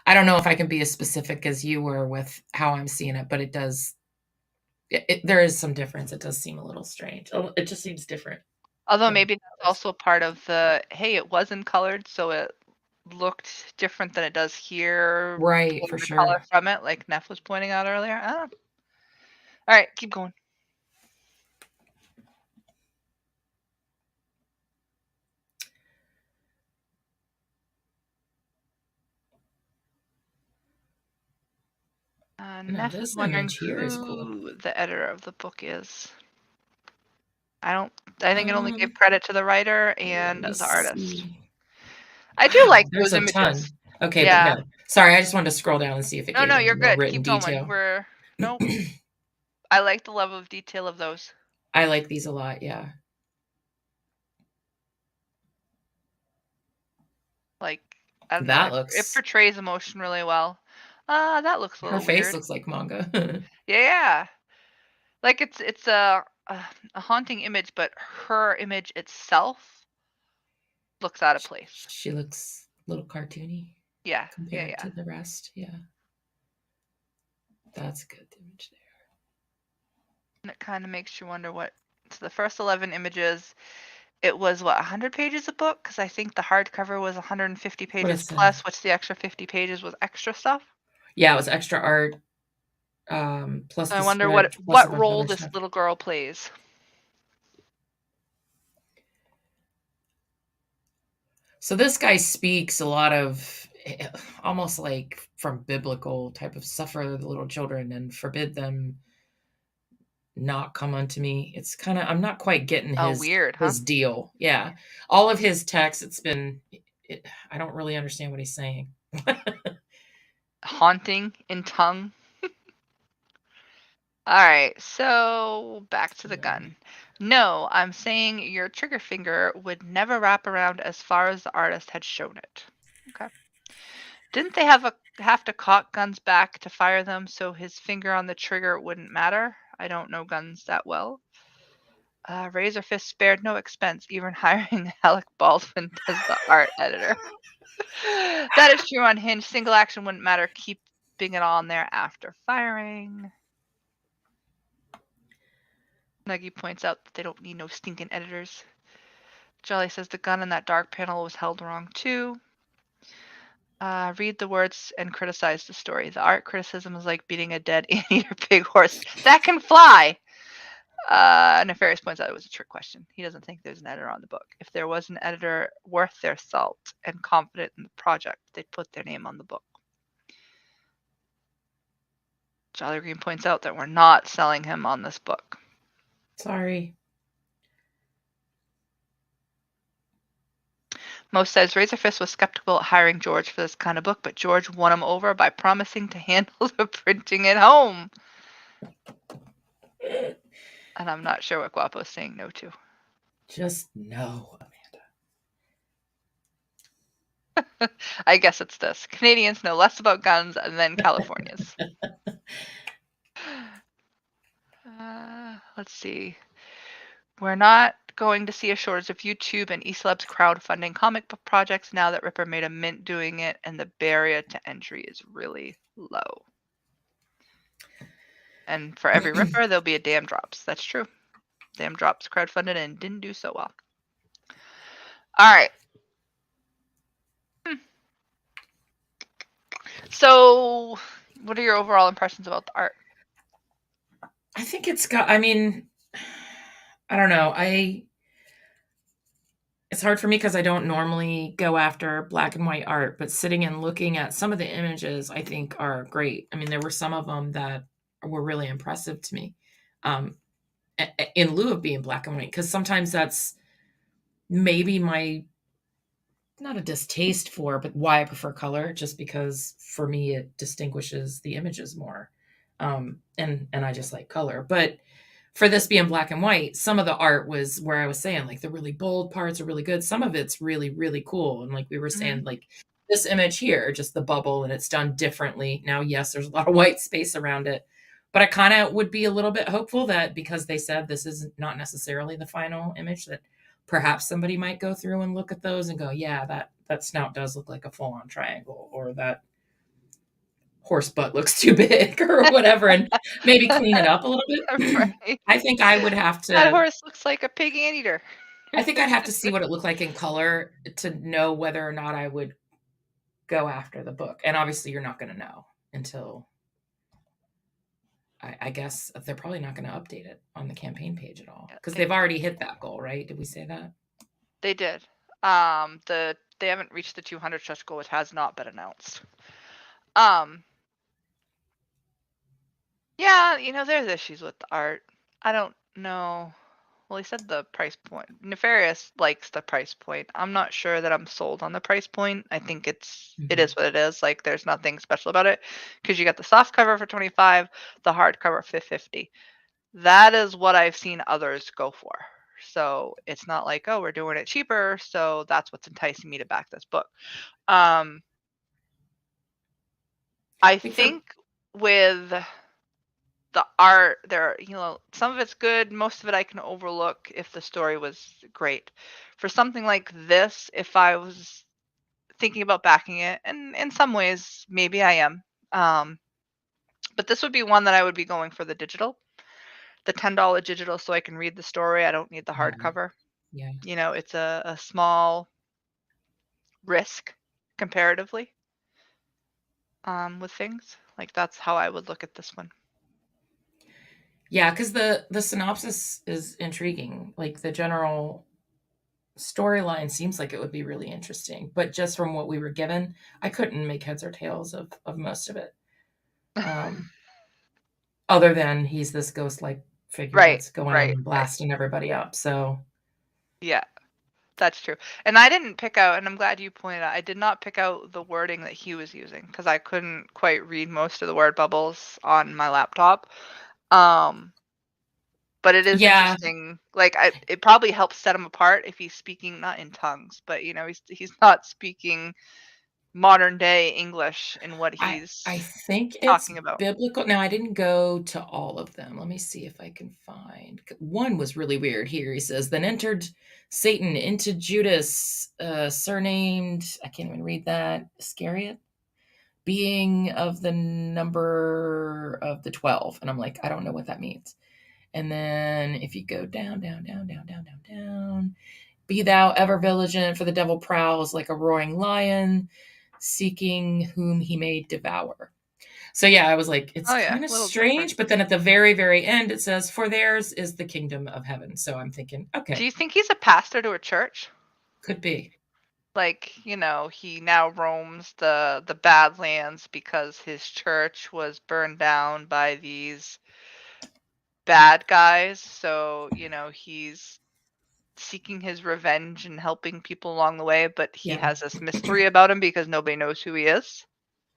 I don't know if I can be as specific as you were with how I'm seeing it, but it does, there is some difference. It does seem a little strange. It just seems different. Although maybe that's also part of the, hey, it wasn't colored, so it looked different than it does here. Right, for sure. Color from it, like Neff was pointing out earlier. All right, keep going. Neff is wondering who the editor of the book is. I think it only gave credit to the writer and the artist. I do like those images. Ton. Okay, yeah. But no. Sorry, I just wanted to scroll down and see if it gave you're good. Written Keep detail. Going. Nope. I like the level of detail of those. I like these a lot, yeah. Like it portrays emotion really well. That looks a little weird. Her face looks like manga. Yeah. Like it's a haunting image, but her image itself looks out of place. She looks a little cartoony. Yeah. Compared to the rest. Yeah. That's a good image there. And it kind of makes you wonder what. So the first 11 images, it was 100 pages a book? Because I think the hardcover was 150 pages plus, which the extra 50 pages was extra stuff. Yeah, it was extra art. Plus, I wonder what role this little girl plays. So this guy speaks a lot of almost like from biblical type of suffer the little children and forbid them not come unto me. It's kind of, I'm not quite getting his deal. Yeah. All of his texts, I don't really understand what he's saying. Haunting in tongue. Alright, so back to the gun. No, I'm saying your trigger finger would never wrap around as far as the artist had shown it. Okay. Didn't they have to cock guns back to fire them so his finger on the trigger wouldn't matter? I don't know guns that well. Razorfist spared no expense, even hiring Alec Baldwin as the art editor. That is true on Hinge. Single action wouldn't matter, keeping it on there after firing. Nuggy points out that they don't need no stinking editors. Jolly says the gun in that dark panel was held wrong too. Read the words and criticize the story. The art criticism is like beating a dead anteater pig horse that can fly. Nefarious points out it was a trick question. He doesn't think there's an editor on the book. If there was an editor worth their salt and confident in the project, they'd put their name on the book. Jolly Green points out that we're not selling him on this book. Sorry. Most says Razorfist was skeptical at hiring George for this kind of book, but George won him over by promising to handle the printing at home. And I'm not sure what Guapo's saying no to. Just no, Amanda. I guess it's this. Canadians know less about guns than Californians. Let's see. We're not going to see a shortage of YouTube and eCelebs crowdfunding comic book projects now that Ripper made a mint doing it, and the barrier to entry is really low. And for every Ripper, there'll be a Damn Drops. That's true. Damn Drops crowdfunded and didn't do so well. All right. So, what are your overall impressions about the art? I think it's got, I mean, I don't know. It's hard for me because I don't normally go after black and white art, but sitting and looking at some of the images I think are great. I mean, there were some of them that were really impressive to me, in lieu of being black and white, because sometimes that's maybe my, not a distaste for, but why I prefer color, just because for me it distinguishes the images more. And I just like color. But for this being black and white, some of the art was where I was saying, like, the really bold parts are really good. Some of it's really, really cool. And like we were saying, like this image here, just the bubble, and it's done differently. Now, yes, there's a lot of white space around it, but I kind of would be a little bit hopeful that because they said this is not necessarily the final image, that perhaps somebody might go through and look at those and go, yeah, that snout does look like a full-on triangle, or that horse butt looks too big, or whatever, and maybe clean it up a little bit. Right. I think I would have to. That horse looks like a pig anteater. I think I'd have to see what it looked like in color to know whether or not I would go after the book. And obviously, you're not going to know until, I guess they're probably not going to update it on the campaign page at all, because they've already hit that goal, right? Did we say that? They did. They haven't reached the 200 stretch goal, which has not been announced. Yeah, there's issues with the art. I don't know. Well, he said the price point. Nefarious likes the price point. I'm not sure that I'm sold on the price point. I think it is what it is. Like, there's nothing special about it, because you got the soft cover for $25, the hardcover for $50. That is what I've seen others go for. So it's not like, oh, we're doing it cheaper, so that's what's enticing me to back this book. I think with the art there, some of it's good, most of it I can overlook if the story was great. For something like this, if I was thinking about backing it, and in some ways maybe I am, but this would be one that I would be going for the digital, the $10 digital, so I can read the story. I don't need the hardcover. Yeah. It's a small risk comparatively, with things. Like, that's how I would look at this one. Yeah, because the synopsis is intriguing. Like, the general storyline seems like it would be really interesting, but just from what we were given, I couldn't make heads or tails of most of it. Other than he's this ghost-like figure that's going in and blasting everybody up. So yeah, that's true. And I didn't pick out, and I'm glad you pointed out, I did not pick out the wording that he was using, because I couldn't quite read most of the word bubbles on my laptop. But it is Yeah. interesting. Like, it probably helps set him apart if he's speaking not in tongues, but he's not speaking modern day English in what I he's think it's talking about. biblical. Now, I didn't go to all of them. Let me see if I can find. One was really weird here. He says, "Then entered Satan into Judas, surnamed, I can't even read that, Iscariot, being of the number of the 12." And I'm like, I don't know what that means. And then if you go down, down, down, down, down, down, down, "Be thou ever vigilant, for the devil prowls like a roaring lion, seeking whom he may devour." So yeah, I was like, it's Oh yeah, kind of a little different. strange. But then at the very, very end, it says, "For theirs is the kingdom of heaven." So I'm thinking, Do okay, you think he's a pastor to a church? could be. Like, he now roams the Badlands because his church was burned down by these bad guys. So, he's seeking his revenge and helping people along the way, but he Yeah. has this mystery about him because nobody knows who he is.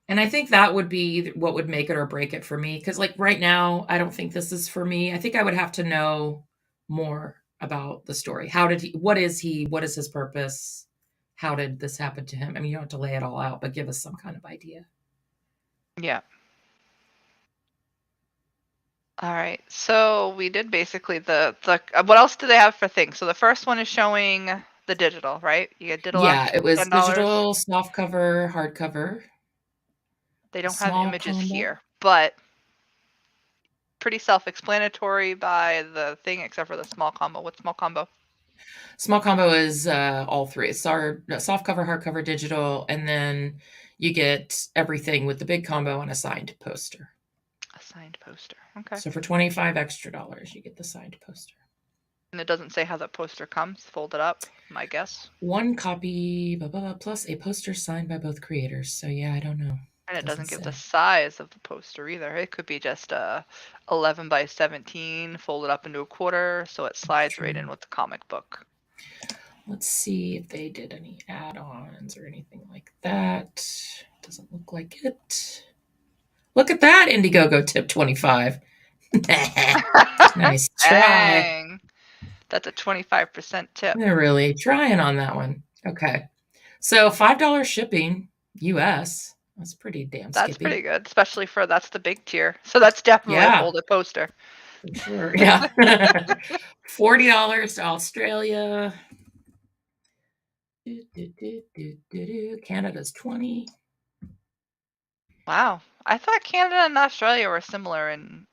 And I think that would be what would make it or break it for me. Because, like, right now, I don't think this is for me. I think I would have to know more about the story. How did he, what is he, what is his purpose? How did this happen to him? I mean, you don't have to lay it all out, but give us some kind of idea. Yeah. All right. So we did basically the what else do they have for things? So the first one is showing the digital, right? You get digital Yeah, option it for was $10. digital, soft cover, hardcover, They a don't have small images combo. here, but pretty self-explanatory by the thing, except for the small combo. What small combo? Small combo is all three. It's our soft cover, hardcover, digital, and then you get everything with the big combo and a signed poster. A signed poster. Okay. So for 25 extra dollars, you get the signed poster. And it doesn't say how that poster comes folded up, my guess. One copy, blah, blah, blah, plus a poster signed by both creators. So yeah, I don't know. And it Doesn't doesn't give the say. size of the poster either. It could be just a 11 by 17 folded up into a quarter, so it slides right in with the comic book. Let's see if they did any add-ons or anything like that. Doesn't look like it. Look at that, Indiegogo tip 25. Nice try. Dang. That's a 25% tip. They're really trying on that one. Okay. So $5 shipping US. That's pretty damn That's skippy. pretty good, especially for that's the big tier. So that's definitely a Yeah, folded poster. for sure. Yeah. $40 to Australia. Canada's 20. Wow. I thought Canada and Australia were similar in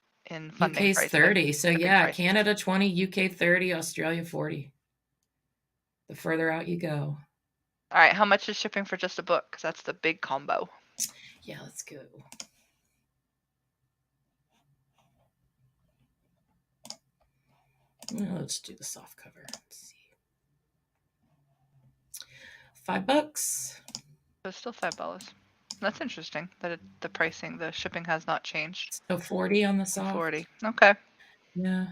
funding UK's price, 30. So shipping yeah, prices. Canada 20, UK 30, Australia 40. The further out you go. All right, how much is shipping for just a book? Because that's the big combo. Yeah, let's go. Let's do the soft cover. Let's see. $5. So it's still $5. That's interesting that the pricing, the shipping has not changed. So 40 on the soft. 40. Okay. Yeah.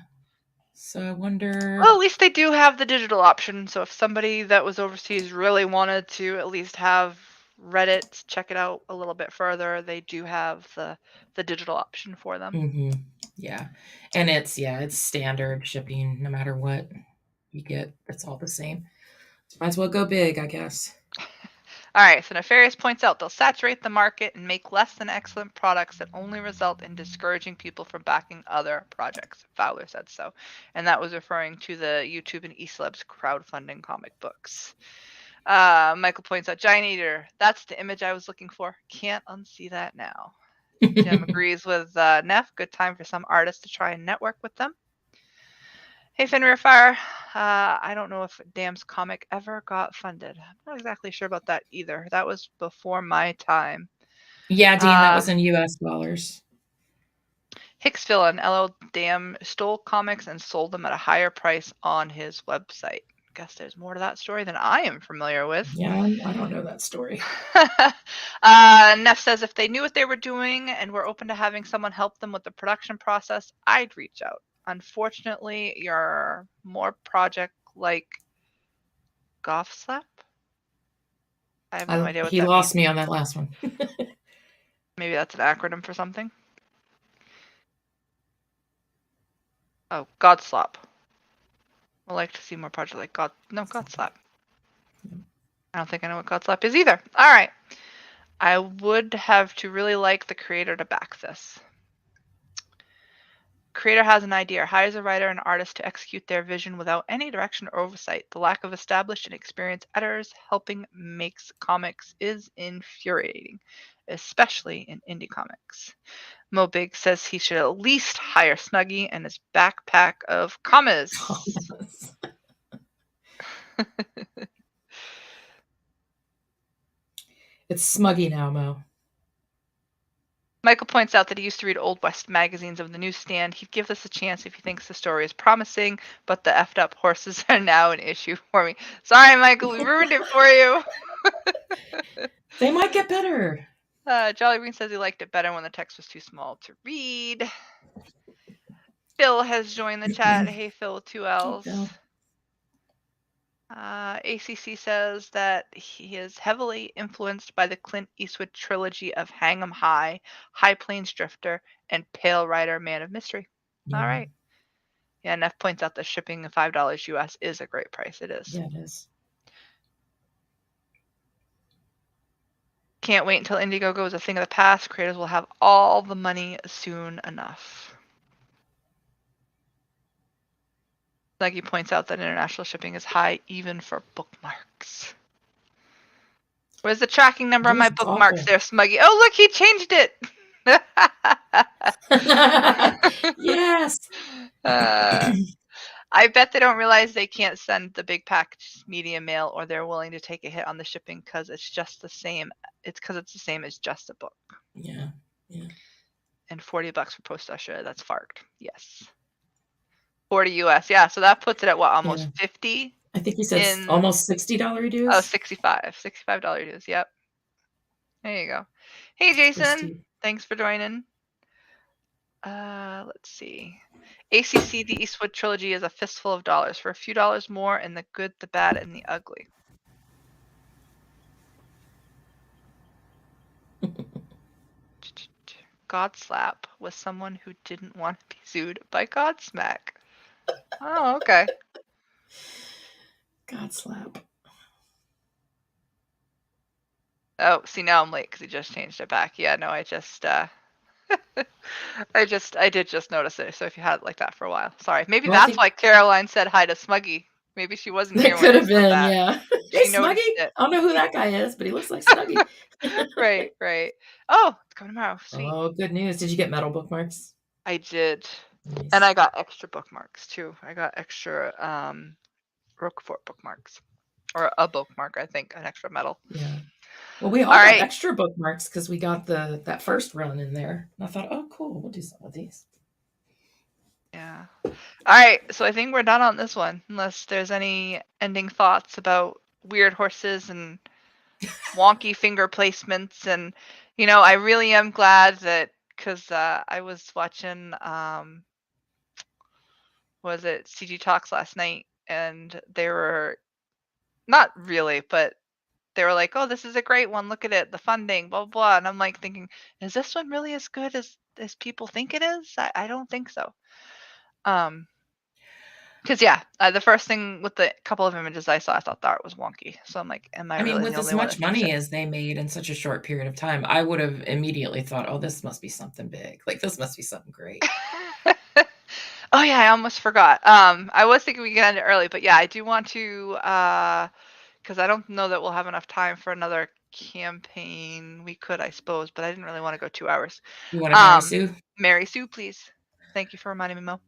So I wonder. Well, at least they do have the digital option. So if somebody that was overseas really wanted to at least have Reddit, check it out a little bit further, they do have the digital option for them. Mm-hmm. Yeah. And it's standard shipping no matter what you get. It's all the same. Might as well go big, I guess. All right, so Nefarious points out they'll saturate the market and make less than excellent products that only result in discouraging people from backing other projects. Fowler said so. And that was referring to the YouTube and eCelebs crowdfunding comic books. Michael points out Giant Eater. That's the image I was looking for. Can't unsee that now. Jim agrees with Neff. Good time for some artists to try and network with them. Hey, Fenrir Fire. I don't know if Dam's comic ever got funded. I'm not exactly sure about that either. That was before my time. Yeah, Dean, that was in US dollars. Hicksville and LL Dam stole comics and sold them at a higher price on his website. Guess there's more to that story than I am familiar with. Yeah, I don't know that story. Neff says if they knew what they were doing and were open to having someone help them with the production process, I'd reach out. Unfortunately, you're more project like Golf Slap. I have no idea what he that lost means. me on that last one. Maybe that's an acronym for something. Oh, Godslop. I'd like to see more projects like Godslap. I don't think I know what Godslap is either. All right. I would have to really like the creator to back this. Creator has an idea, hires a writer and artist to execute their vision without any direction or oversight. The lack of established and experienced editors helping makes comics is infuriating, especially in indie comics. Mobig says he should at least hire Snuggie and his backpack of commas. It's Smuggy now, Mo. Michael points out that he used to read Old West magazines on the newsstand. He'd give this a chance if he thinks the story is promising, but the effed up horses are now an issue for me. Sorry, Michael, we ruined it for you. They might get better. Jolly Green says he liked it better when the text was too small to read. Phil has joined the chat. Hey, Phil with 2 L's. Hey, Phil. ACC says that he is heavily influenced by the Clint Eastwood trilogy of Hang 'em High, High Plains Drifter, and Pale Rider Man of Mystery. Yeah. All right. Yeah, Neff points out that shipping of $5 US is a great price. It is. Yeah, it is. Can't wait until Indiegogo is a thing of the past. Creators will have all the money soon enough. Leggy points out that international shipping is high even for bookmarks. Where's the tracking number on my bookmarks there, Smuggy? Oh, look, he changed it. Yes. I bet they don't realize they can't send the big package medium mail, or they're willing to take a hit on the shipping because it's just the same. It's because it's the same as just a book. Yeah. Yeah. And $40 for Post Usher. That's farked. Yes. 40 US. Yeah. So that puts it at what? Almost 50? I think you said almost $60 dues. Oh, $65 dues. Yep. There you go. Hey, Jason. Thanks for joining. Let's see. ACC The Eastwood Trilogy is a fistful of dollars for a few dollars more in the good, the bad, and the ugly. Godslap was someone who didn't want to be sued by Godsmack. Oh, okay. Godslap. Oh, see, now I'm late because he just changed it back. Yeah, no, I did just notice it. So if you had it like that for a while, sorry. Maybe that's why Caroline said hi to Smuggy. Maybe she wasn't here. That could have been, yeah. Hey, Smuggy. It. I don't know who that guy is, but he looks like Smuggy. Right. Oh, it's coming tomorrow. Sweet. Oh, good news. Did you get metal bookmarks? I did. Nice. And I got extra bookmarks too. I got extra Roquefort bookmarks. Or a bookmark, I think, an extra metal. Yeah. Well, we all got extra bookmarks because we got that first run in there. And I thought, oh, cool, we'll do some of these. Yeah. All right, so I think we're done on this one, unless there's any ending thoughts about weird horses and wonky finger placements. And, I really am glad that, because I was watching, was it CG Talks last night, and they were, not really, but they were like, oh, this is a great one. Look at it. The funding, blah, blah, blah. And I'm like thinking, is this one really as good as people think it is? I don't think so. Because, the first thing with the couple of images I saw, I thought the art was wonky. So I'm like, am I really with as much money as they made in such a short period of time, I would have immediately thought, oh, this must be something big. Like, this must be something great. Oh, yeah, I almost forgot. I was thinking we could end it early, but yeah, I do want to... because I don't know that we'll have enough time for another campaign. We could, I suppose, but I didn't really want to go 2 hours. You want to Mary Sue? Mary Sue, please. Thank you for reminding me, Mo.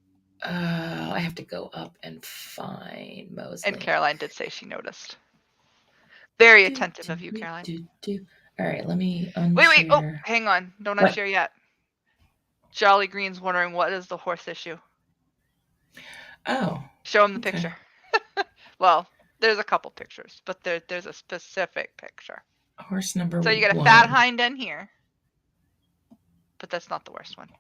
I have to go up and find Mo's. And Caroline did say she noticed. Very attentive of you, Caroline. All right, let me unshare. Wait. Oh, hang on. Don't unshare yet. Jolly Green's wondering, what is the horse issue? Oh. Show him the picture. Well, there's a couple pictures, but there's a specific picture. Horse number 1. So you get a fat hind in here, but that's not the worst one.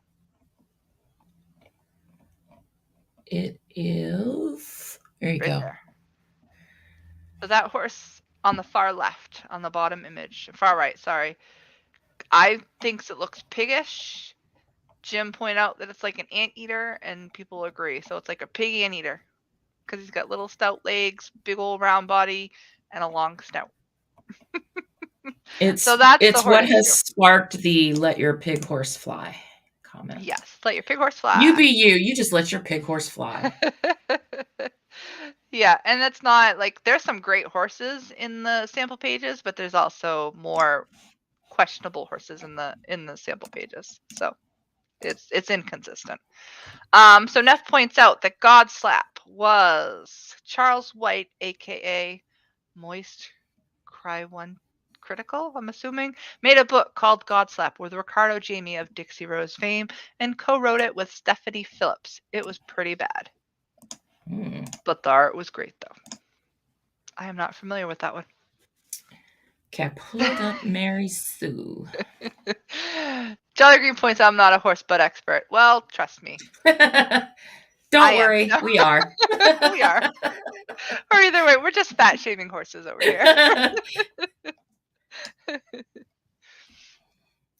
It is. There you go. There. So that horse on the far left, on the bottom image, far right, sorry. I think it looks piggish. Jim pointed out that it's like an anteater, and people agree. So it's like a pig anteater because he's got little stout legs, big old round body, and a long snout. It's So that's the it's what horned has emu. sparked the "let your pig horse fly" comment. Yes, let your pig horse fly. You be you. You just let your pig horse fly. Yeah, and it's not like there's some great horses in the sample pages, but there's also more questionable horses in the sample pages. So it's inconsistent. So Neff points out that Godslap was Charles White, aka Moist Cry One Critical, I'm assuming, made a book called Godslap with Ricardo Jamie of Dixie Rose fame and co-wrote it with Stephanie Phillips. It was pretty bad. But the art was great though. I am not familiar with that one. Okay, I pulled up Mary Sue. Jolly Green points out I'm not a horse butt expert. Well, trust me. Don't worry, no. We are. We are. Or either way, we're just fat shaming horses over here.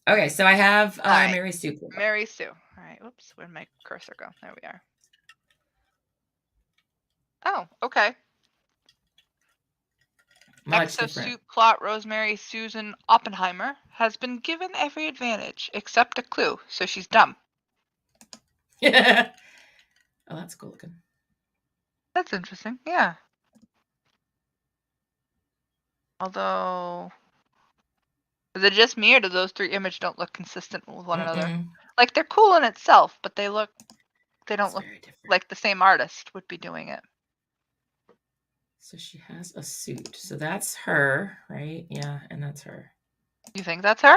Okay, so I have right. Mary Sue. Mary Sue. All right. Whoops. Where'd my cursor go? There we are. Oh, okay. Exosuit plot Rosemary Susan Oppenheimer has been given every advantage except a clue, so she's dumb. Yeah. Oh, that's cool looking. That's interesting. Yeah. Although, is it just me, or do those three images don't look consistent with one another? Like they're cool in itself, but they don't look like the same artist would be doing it. So she has a suit. So that's her, right? Yeah, and that's her. You think that's her?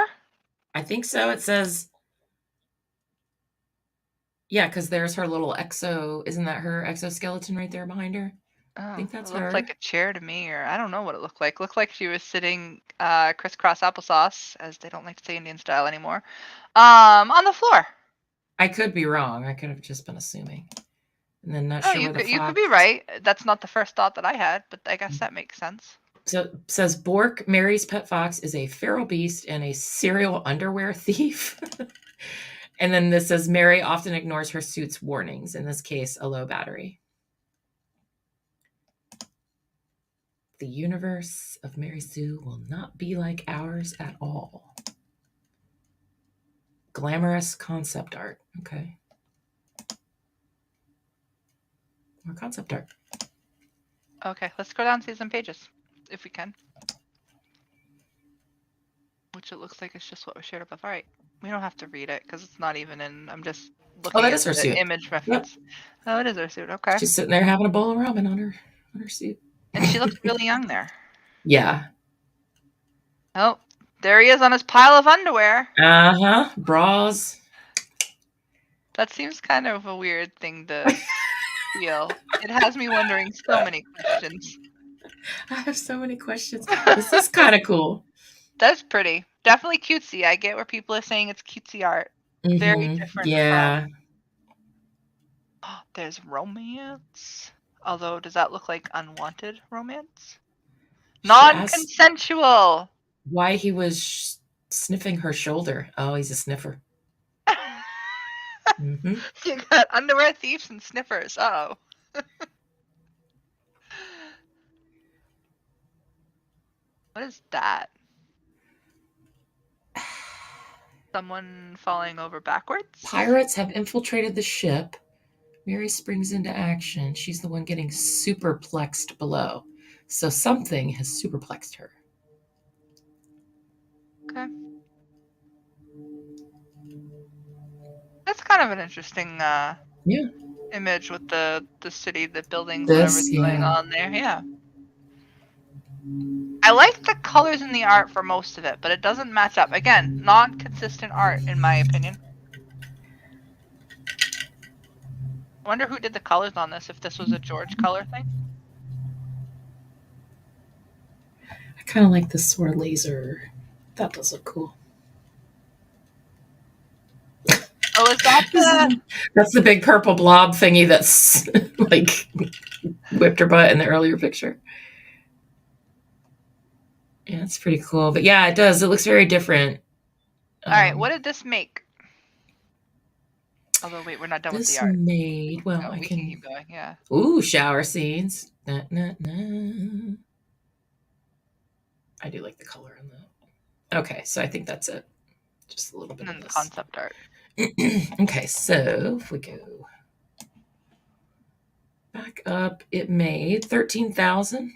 I think so. It says, yeah, because there's her little isn't that her exoskeleton right there behind her? Oh, I think that's her. It looks like a chair to me, or I don't know what it looked like. Looked like she was sitting crisscross applesauce, as they don't like to say Indian style anymore, on the floor. I could be wrong. I could have just been assuming. And then not sure you could be right. That's not the first thought that I had, but I guess that makes sense. So it says Bork, Mary's pet fox, is a feral beast and a serial underwear thief. And then this says Mary often ignores her suit's warnings, in this case, a low battery. The universe of Mary Sue will not be like ours at all. Glamorous concept art. Okay. More concept art. Okay, let's go down and see some pages, if we can. Which it looks like it's just what was shared above. All right, we don't have to read it because it's not even in. I'm just looking at the suit. Image reference. Yep. Oh, it is her suit. Okay. She's sitting there having a bowl of ramen on her suit. And she looks really young there. Yeah. Oh, there he is on his pile of underwear. Uh-huh. Bras. That seems kind of a weird thing to feel. It has me wondering so many questions. I have so many questions. This is kind of cool. That's pretty. Definitely cutesy. I get where people are saying it's cutesy art. Mm-hmm. Very different. Yeah. There's romance. Although, does that look like unwanted romance? Non-consensual. Why he was sniffing her shoulder. Oh, he's a sniffer. Mm-hmm. You got underwear thieves and sniffers. Uh-oh. What is that? Someone falling over backwards? Pirates have infiltrated the ship. Mary springs into action. She's the one getting superplexed below. So something has superplexed her. Okay. That's kind of an interesting image with the city, the buildings, whatever's going on there. Yeah. I like the colors in the art for most of it, but it doesn't match up. Again, non-consistent art, in my opinion. I wonder who did the colors on this, if this was a George color thing. I kind of like this sort of laser. That does look cool. Oh, is that That's the big purple blob thingy that's like whipped her butt in the earlier picture. Yeah, it's pretty cool. But yeah, it does. It looks very different. All right, what did this make? Although, wait, we're not done with the This art. made, well, No, I we can can, keep going. Yeah. ooh, shower scenes. Nah, nah, nah. I do like the color in that. Okay, so I think that's it. Just a little bit And of then the this. concept art. Okay, so if we go back up, it made 13,000.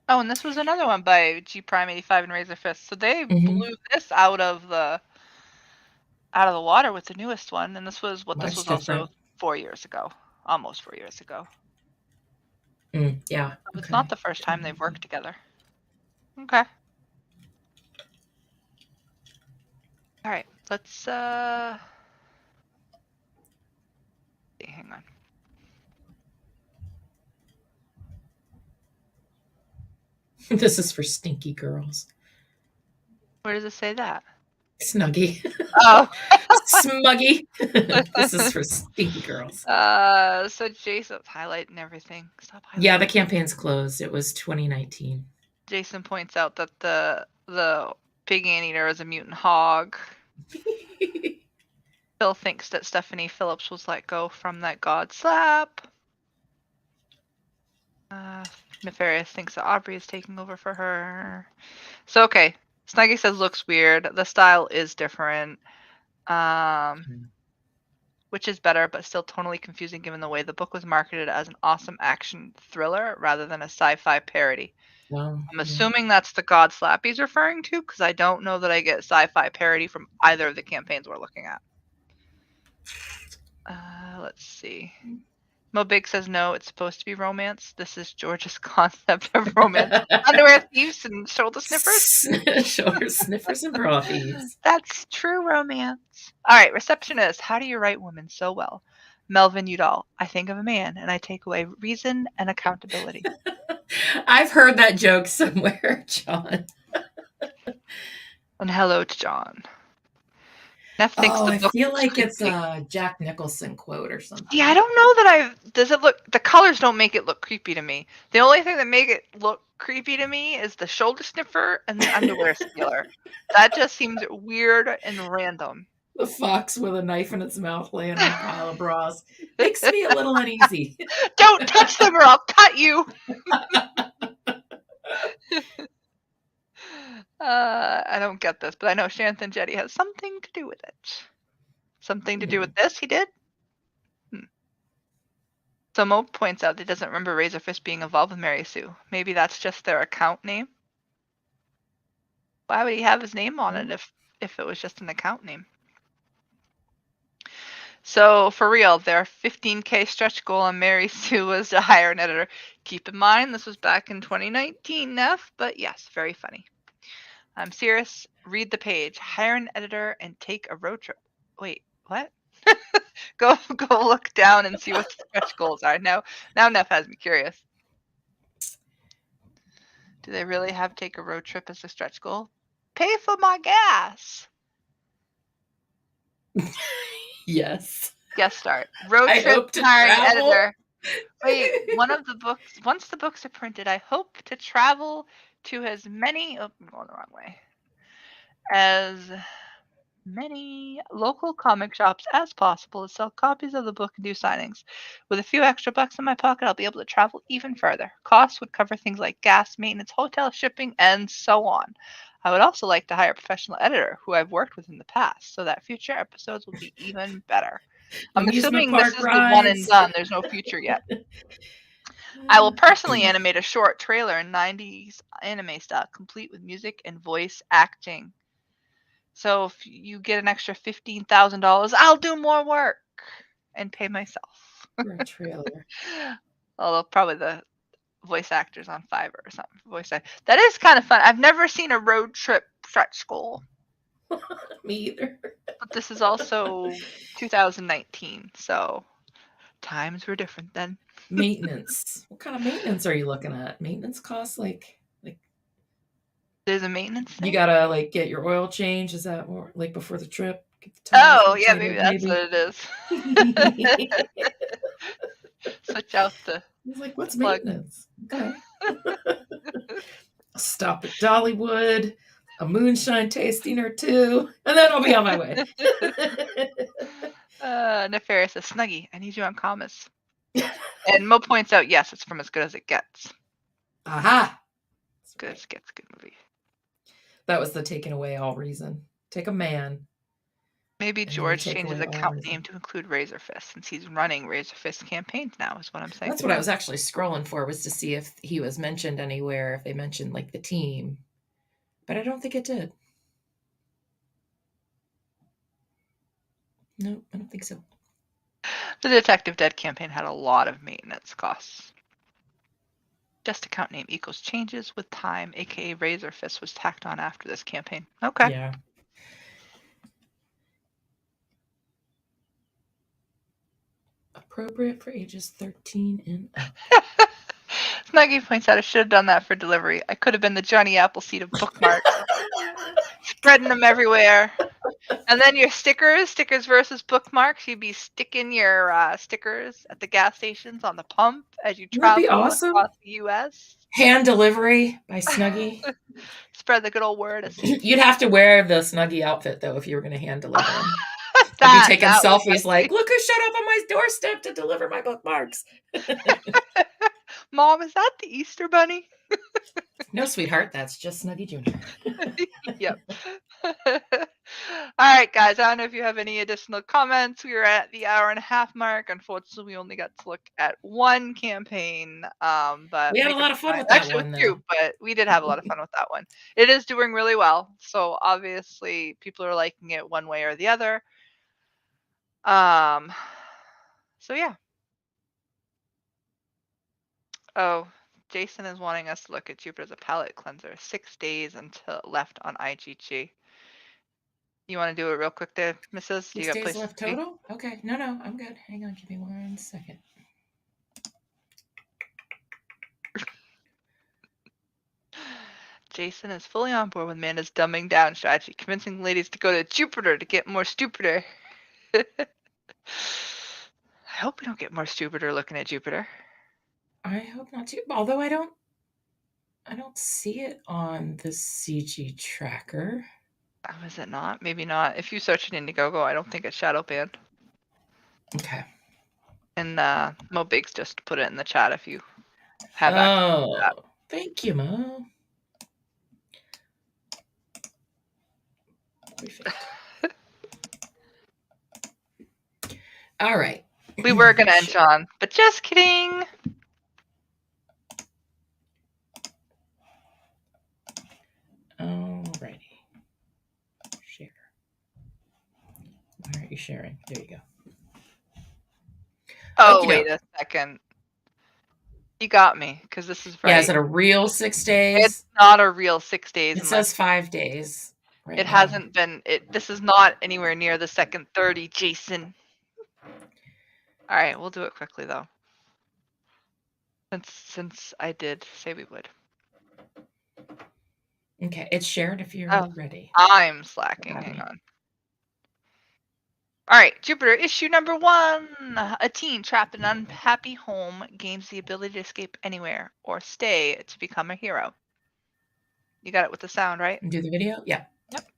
Oh, and this was another one by G Prime 85 and Razor Fist. So they blew this out of the water with the newest one, and this was Much also different. 4 years ago, almost 4 years ago. Yeah. It's not the first time they've worked together. Okay. All right, let's hang on. This is for stinky girls. Where does it say that? Snuggy. Oh. Smuggy. This is for stinky girls. So Jason's highlighting everything. Stop highlighting. Yeah, the campaign's closed. It was 2019. Jason points out that the pig anteater is a mutant hog. Phil thinks that Stephanie Phillips was let go from that god slap. Nefarious thinks that Aubrey is taking over for her. So okay, Snuggy says looks weird. The style is different. Which is better, but still totally confusing given the way the book was marketed as an awesome action thriller rather than a sci-fi parody. Well, I'm assuming that's the God Slap he's referring to, because I don't know that I get sci-fi parody from either of the campaigns we're looking at. Let's see. Mo Big says no, it's supposed to be romance. This is George's concept of romance. Underwear thieves and shoulder sniffers? Shoulder sniffers and bra thieves. That's true romance. All right, receptionist. How do you write women so well? Melvin Udall. I think of a man and I take away reason and accountability. I've heard that joke somewhere, John. And hello to John. Neff thinks I feel like it's a Jack Nicholson quote or something. Yeah, I don't know that does it look, the colors don't make it look creepy to me. The only thing that make it look creepy to me is the shoulder sniffer and the underwear stealer. That just seems weird and random. The fox with a knife in its mouth laying on a pile of bras makes me a little uneasy. Don't touch them or I'll cut you. I don't get this, but I know Shanthan Jetty has something to do with it. Something to do with this, he did? So Mo points out that he doesn't remember Razorfist being involved with Mary Sue. Maybe that's just their account name? Why would he have his name on it if it was just an account name? So for real, their 15K stretch goal on Mary Sue was to hire an editor. Keep in mind, this was back in 2019, Neff, but yes, very funny. I'm serious. Read the page. Hire an editor and take a road trip. Wait, what? Go look down and see what the stretch goals are. Now Neff has me curious. Do they really have take a road trip as a stretch goal? Pay for my gas. Yes. Guest start. Road trip hiring editor. Wait, once the books are printed, I hope to travel to as many, I'm going the wrong way, as many local comic shops as possible to sell copies of the book and do signings. With a few extra bucks in my pocket, I'll be able to travel even further. Costs would cover things like gas, maintenance, hotel, shipping, and so on. I would also like to hire a professional editor who I've worked with in the past, so that future episodes will be even better. I'm assuming this is the one and done. There's no future yet. I will personally animate a short trailer in 90s anime style, complete with music and voice acting. So if you get an extra $15,000, I'll do more work and pay myself. For a trailer. Although probably the voice actors on Fiverr or something. That is kind of fun. I've never seen a road trip stretch goal. Me either. But this is also 2019, so times were different then. Maintenance. What kind of maintenance are you looking at? Maintenance costs like there's a maintenance thing? You gotta like get your oil change. Is that more like before the trip? Get the yeah, maybe that's what it is. Switch out the. He's like, what's maintenance? Okay. Stop at Dollywood, a moonshine tasting or two, and then I'll be on my way. Nefarious says, Snuggie, I need you on commas. And Mo points out, yes, it's from As Good as It Gets. Aha! Good as It Gets, good movie. That was the taking away all reason. Take a man. Maybe George changes account name to include Razorfist, since he's running Razorfist campaigns now, is what I'm saying. That's what I was actually scrolling for, was to see if he was mentioned anywhere, if they mentioned like the team. But I don't think it did. No, I don't think so. The Detective Dead campaign had a lot of maintenance costs. Just account name equals changes with time, aka Razorfist was tacked on after this campaign. Okay. Yeah. Appropriate for ages 13 and up. Snuggie points out I should have done that for delivery. I could have been the Johnny Appleseed of bookmarks. Spreading them everywhere. And then your stickers versus bookmarks. You'd be sticking your stickers at the gas stations on the pump as you travel awesome. across the U.S. Hand delivery by Snuggie. Spread the good old word. You'd have to wear the Snuggie outfit, though, if you were going to hand deliver them. You'd be taking selfies like, look who showed up on my doorstep to deliver my bookmarks. Mom, is that the Easter Bunny? No, sweetheart, that's just Snuggie Jr. Yep. All right, guys. I don't know if you have any additional comments. We are at the hour-and-a-half mark. Unfortunately, we only got to look at one campaign. But we had a lot of fun with that one, though. But we did have a lot of fun with that one. It is doing really well. So obviously, people are liking it one way or the other. So yeah. Oh, Jason is wanting us to look at Jupiter as a palette cleanser. 6 days until left on IGG. You want to do it real quick there, Mrs.? 6 days left total? Okay. No, I'm good. Hang on. Give me 1 second. Jason is fully on board with Amanda's dumbing down strategy, convincing ladies to go to Jupiter to get more stupider. I hope we don't get more stupider looking at Jupiter. I hope not too. Although I don't see it on the CG tracker. Oh, is it not? Maybe not. If you search it in Indiegogo, I don't think it's shadow banned. Okay. And Mo Biggs just put it in the chat if you have access to that. Thank you, Mo. Perfect. All right. We were going to end John, but just kidding. Alrighty. Share. Why aren't you sharing? There you go. Oh, wait a second. You got me, because this is right. Yeah, is it a real 6 days? It's not a real 6 days. It says 5 days. Right it now. Hasn't been. This is not anywhere near the second 30, Jason. All right, we'll do it quickly, though. Since I did say we would. Okay, it's shared if you're ready. I'm slacking. Hang on. All right, Jupiter, issue number 1. A teen trapped in an unhappy home gains the ability to escape anywhere or stay to become a hero. You got it with the sound, right? Do the video? Yeah. Yep.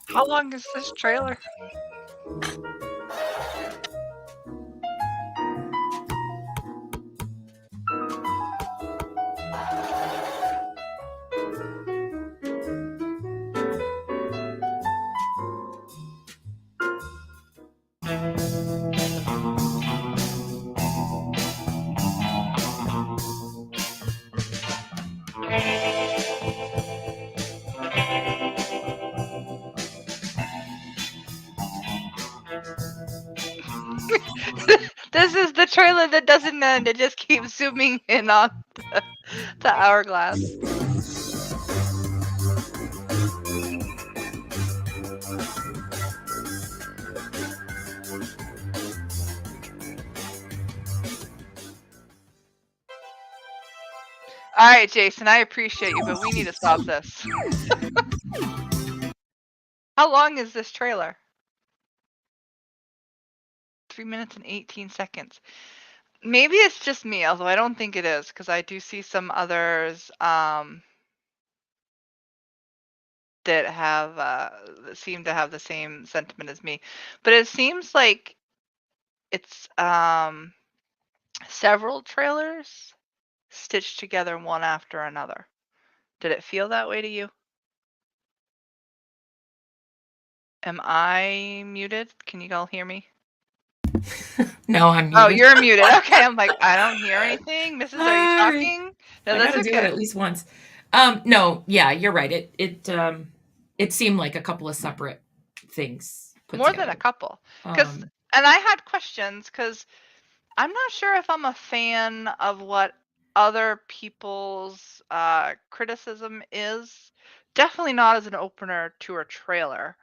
How long is this trailer? This is the trailer that doesn't end. It just keeps zooming in on the hourglass. All right, Jason, I appreciate you, but we need to stop this. How long is this trailer? 3 minutes and 18 seconds. Maybe it's just me, although I don't think it is, because I do see some others that have that seem to have the same sentiment as me. But it seems like it's several trailers stitched together one after another. Did it feel that way to you? Am I muted? Can you all hear me? No, I'm muted. Oh, you're muted. Okay, I'm like, I don't hear anything. Mrs., are you talking? No, I that's gotta okay. do it at least once. No, yeah, you're right. It seemed like a couple of separate things put More together. than a couple. And I had questions because I'm not sure if I'm a fan of what other people's criticism is. Definitely not as an opener to a trailer.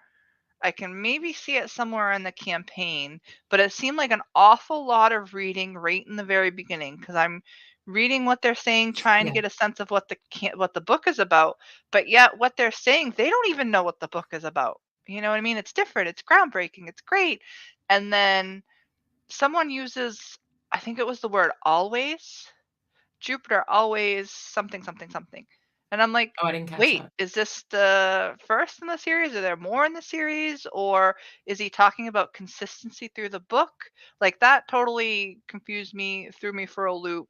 I can maybe see it somewhere in the campaign, but it seemed like an awful lot of reading right in the very beginning because I'm reading what they're saying, trying to get a sense of what the book is about, but yet what they're saying, they don't even know what the book is about. You know what I mean? It's different. It's groundbreaking. It's great. And then someone uses, I think it was the word always. Jupiter always something something something. And I'm like, Oh, I didn't catch wait, that. is this the first in the series? Are there more in the series? Or is he talking about consistency through the book? Like that totally confused me, threw me for a loop.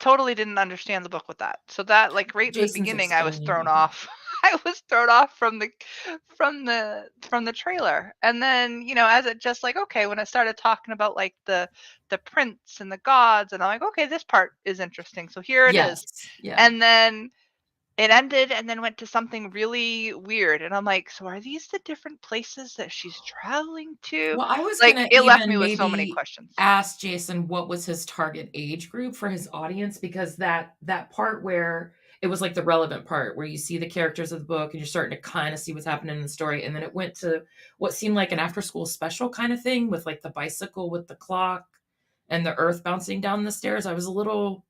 Totally didn't understand the book with that. So that, like, right in the Jason's beginning, I was explaining thrown everything. off. I was thrown off from the trailer. And then, you know, as it just like, okay, when it started talking about like the prince and the gods, and I'm like, okay, this part is interesting. So here it is. Yeah. And then it ended and then went to something really weird. And I'm like, so are these the different places that she's traveling to? Well, I was Like, gonna it left me even with so many maybe questions. ask Jason what was his target age group for his audience, because that part where it was like the relevant part where you see the characters of the book and you're starting to kind of see what's happening in the story, and then it went to what seemed like an after school special kind of thing with like the bicycle with the clock and the earth bouncing down the stairs. I was a little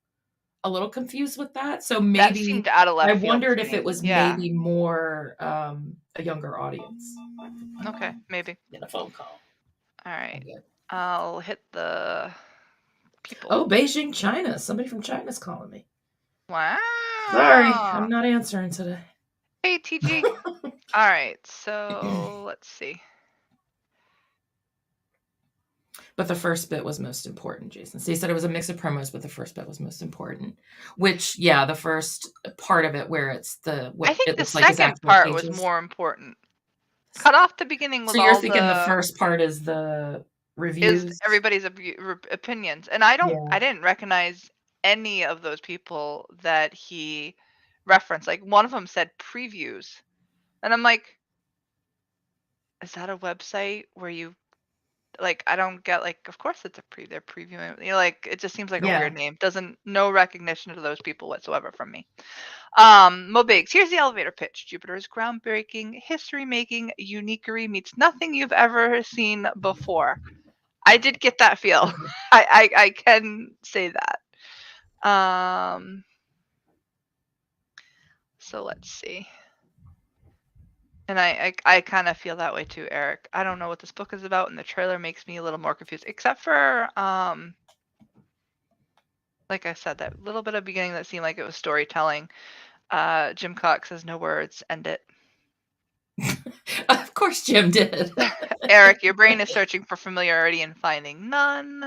confused with that. So That maybe seemed out of left I field wondered to if me. it was Yeah. maybe more a younger audience. Okay, maybe. Get a phone call. All right. Okay. I'll hit the people. Oh, Beijing, China. Somebody from China's calling me. Wow. Sorry, I'm not answering today. Hey, TG. All right, so let's see. But the first bit was most important, Jason. So you said it was a mix of promos, but the first bit was most important. Which, yeah, the first part of it where it's I think it the looks like his second actual part pages. was more important. Cut off the beginning with So you're all thinking the the first part is the reviews? is everybody's opinions, and I didn't recognize any of those people that he referenced. Like one of them said previews, and I'm like, is that a website where you like, I don't get, like, of course it's they're previewing, you know, like, it just seems like a weird name. No recognition to those people whatsoever from me. Mo Biggs, here's the elevator pitch. Jupiter's groundbreaking, history-making uniquery meets nothing you've ever seen before. I did get that feel. Okay. I can say that. So let's see. And I kind of feel that way too, Eric. I don't know what this book is about, and the trailer makes me a little more confused. Except for, like I said, that little bit of beginning that seemed like it was storytelling. Jim Cox says no words, end it. Of course Jim did. Eric, your brain is searching for familiarity and finding none.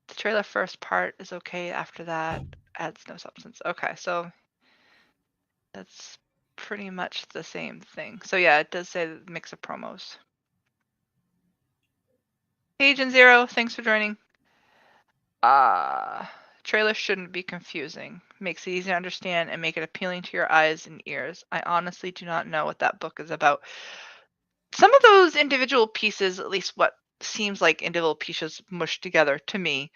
The trailer first part is okay. After that, adds no substance. Okay, so that's pretty much the same thing. So yeah, it does say mix of promos. Agent Zero, thanks for joining. Trailer shouldn't be confusing. Makes it easy to understand and make it appealing to your eyes and ears. I honestly do not know what that book is about. Some of those individual pieces, at least what seems like individual pieces mushed together to me,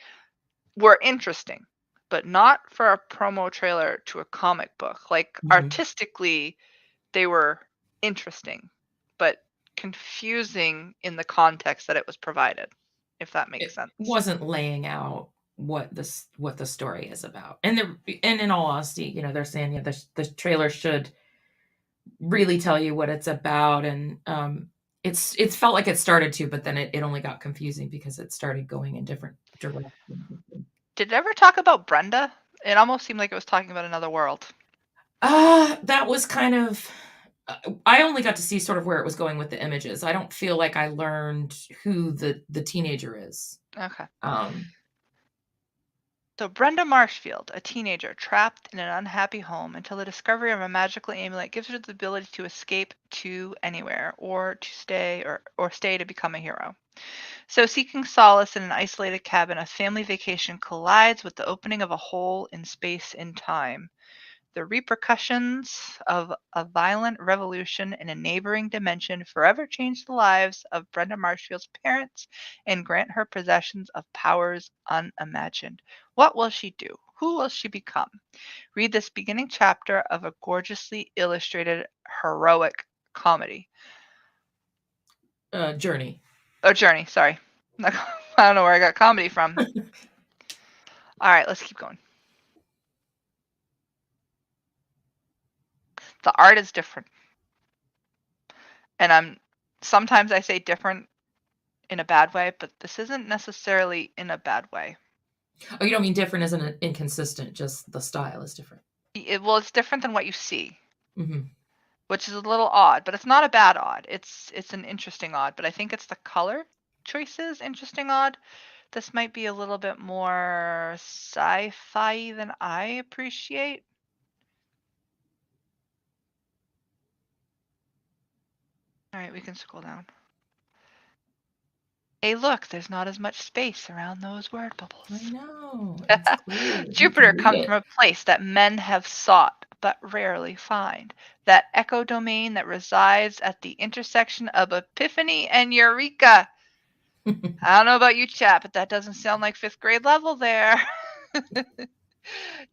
were interesting, but not for a promo trailer to a comic book. Like artistically, they were interesting, but confusing in the context that it was provided, if that makes sense. Wasn't laying out what the story is about. And in all honesty, you know, they're saying the trailer should really tell you what it's about, and it's felt like it started to, but then it only got confusing because it started going in different directions. Did it ever talk about Brenda? It almost seemed like it was talking about another world. That was kind of I only got to see sort of where it was going with the images. I don't feel like I learned who the teenager is. Okay. Um, So Brenda Marshfield, a teenager trapped in an unhappy home until the discovery of a magical amulet gives her the ability to escape to anywhere or to stay or stay to become a hero. So seeking solace in an isolated cabin, a family vacation collides with the opening of a hole in space and time. The repercussions of a violent revolution in a neighboring dimension forever change the lives of Brenda Marshfield's parents and grant her possessions of powers unimagined. What will she do? Who will she become? Read this beginning chapter of a gorgeously illustrated heroic comedy. Journey. Oh, Journey, sorry. I don't know where I got comedy from. All right, let's keep going. The art is different. And sometimes I say different in a bad way, but this isn't necessarily in a bad way. Oh, you don't mean different as an inconsistent, just the style is different. Well, it's different than what you see, Mm-hmm. which is a little odd, but it's not a bad odd. It's an interesting odd, but I think it's the color choices interesting odd. This might be a little bit more sci-fi than I appreciate. All right, we can scroll down. Hey, look, there's not as much space around those word bubbles. I know. Jupiter comes from a place that men have sought but rarely find. That echo domain that resides at the intersection of Epiphany and Eureka. I don't know about you, chat, but that doesn't sound like 5th grade level there.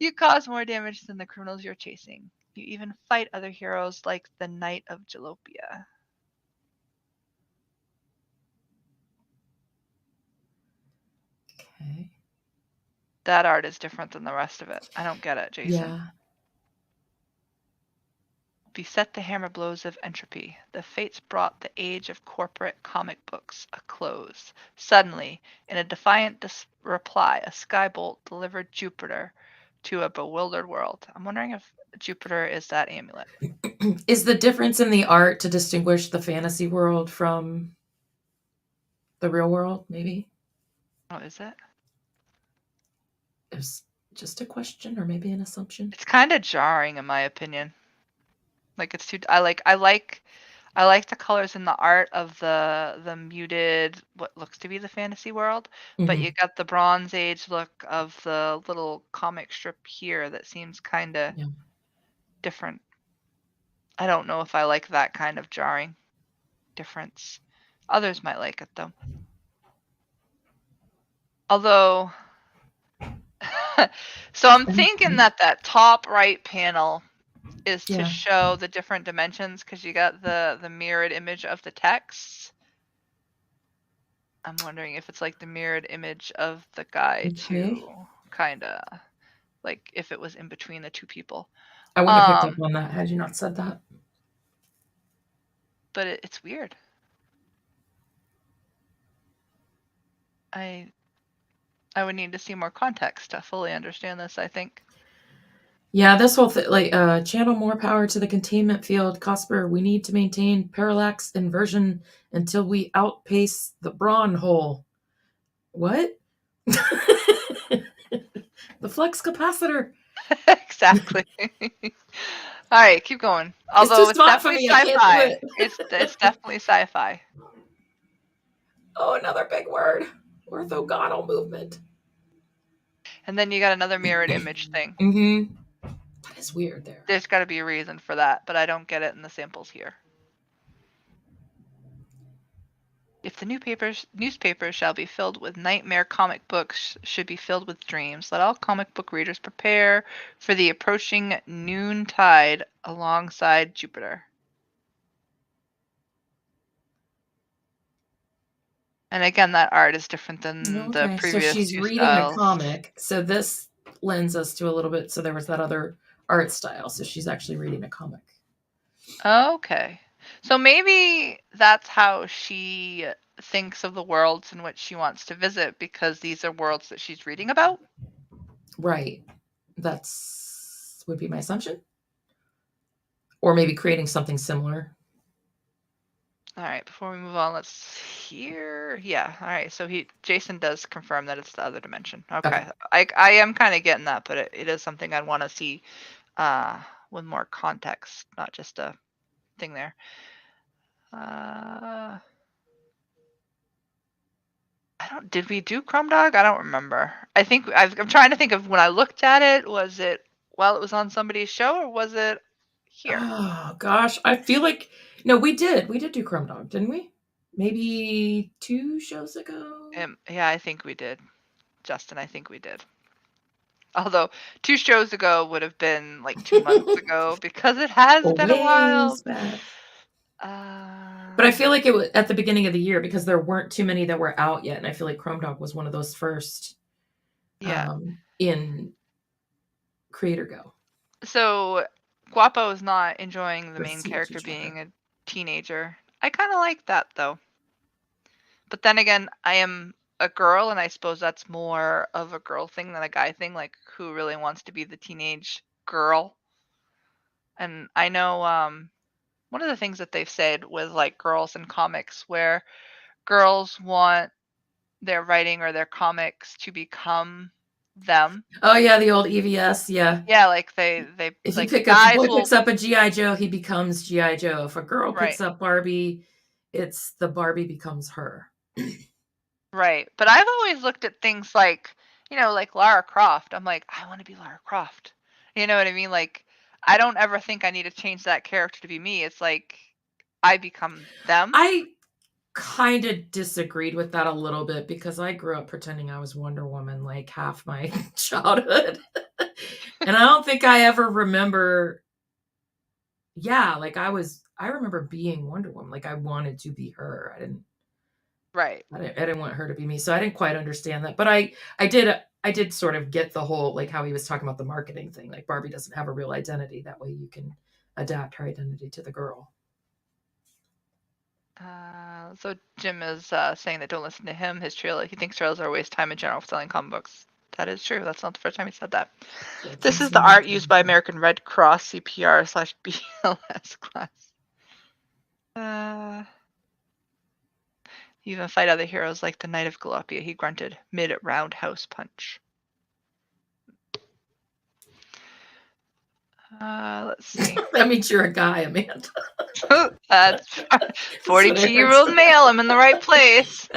You cause more damage than the criminals you're chasing. You even fight other heroes like the Knight of Jalopia. Okay. That art is different than the rest of it. I don't get it, Jason. Yeah. Beset the hammer blows of entropy. The fates brought the age of corporate comic books a close. Suddenly, in a defiant reply, a skybolt delivered Jupiter to a bewildered world. I'm wondering if Jupiter is that amulet. Is the difference in the art to distinguish the fantasy world from the real world, maybe? Oh, is it? It's just a question or maybe an assumption. It's kind of jarring in my opinion. Like it's too I like the colors in the art of the muted what looks to be the fantasy world, but you got the Bronze Age look of the little comic strip here that seems kind of different. I don't know if I like that kind of jarring difference. Others might like it though. Although so I'm thinking that top right panel is to show the different dimensions because you got the mirrored image of the text. I'm wondering if it's like the mirrored image of the guy too, kind of like if it was in between the two people. I wouldn't have picked up on that had you not said that. But it's weird. I would need to see more context to fully understand this, I think. Yeah, this whole thing, like, channel more power to the containment field. Cosper, we need to maintain parallax inversion until we outpace the Braun hole. What? The flux capacitor. Exactly. All right, keep going. Although it's definitely sci-fi. It's definitely sci-fi. Oh, another big word. Orthogonal movement. And then you got another mirrored image thing. Mm-hmm. That is weird there. There's got to be a reason for that, but I don't get it in the samples here. If the newspapers shall be filled with nightmare comic books, should be filled with dreams. Let all comic book readers prepare for the approaching noontide alongside Jupiter. And again, that art is different than the previous. So she's reading a comic. So this lends us to a little bit. So there was that other art style. So she's actually reading a comic. Okay. So maybe that's how she thinks of the worlds in which she wants to visit, because these are worlds that she's reading about. Right. That's would be my assumption. Or maybe creating something similar. All right, before we move on, let's hear. Yeah, all right. So Jason does confirm that it's the other dimension. Okay. I am kind of getting that, but it is something I'd want to see with more context, not just a thing there. Did we do Chrome Dog? I don't remember. I think I'm trying to think of when I looked at it. Was it while it was on somebody's show, or was it here? Oh gosh, I feel like no, we did do Chrome Dog, didn't we? Maybe 2 shows ago. Yeah, I think we did, Justin. I think we did. Although 2 shows ago would have been like 2 months ago, because it has been a while. But I feel like it was at the beginning of the year, because there weren't too many that were out yet, and I feel like Chrome Dog was one of those first. Yeah. In Creator Go. So Guapo is not enjoying the main character being a teenager. I kind of like that though. But then again, I am a girl, and I suppose that's more of a girl thing than a guy thing. Like, who really wants to be the teenage girl? And I know one of the things that they've said with like girls in comics, where girls want their writing or their comics to become them. Oh yeah, the old EVS, yeah. Yeah, like they if like you pick up, a boy picks up a G.I. Joe, he becomes G.I. Joe. If a girl picks up Barbie, it's the Barbie becomes her. Right. But I've always looked at things like, like Lara Croft. I'm like, I want to be Lara Croft. You know what I mean? Like, I don't ever think I need to change that character to be me. It's like I become them. I kind of disagreed with that a little bit, because I grew up pretending I was Wonder Woman like half my childhood. And I don't think I ever remember. Yeah, like I remember being Wonder Woman. Like I wanted to be her. I didn't want her to be me. So I didn't quite understand that. But I did sort of get the whole, like how he was talking about the marketing thing. Like Barbie doesn't have a real identity. That way you can adapt her identity to the girl. So Jim is saying that don't listen to him. He thinks trailers are a waste of time in general for selling comic books. That is true. That's not the first time he said that. This is the art used by American Red Cross CPR/BLS class. You even fight other heroes like the Knight of Galopia. He grunted mid-roundhouse punch. Let's see. That means you're a guy, Amanda. That's 42-year-old male. I'm in the right place.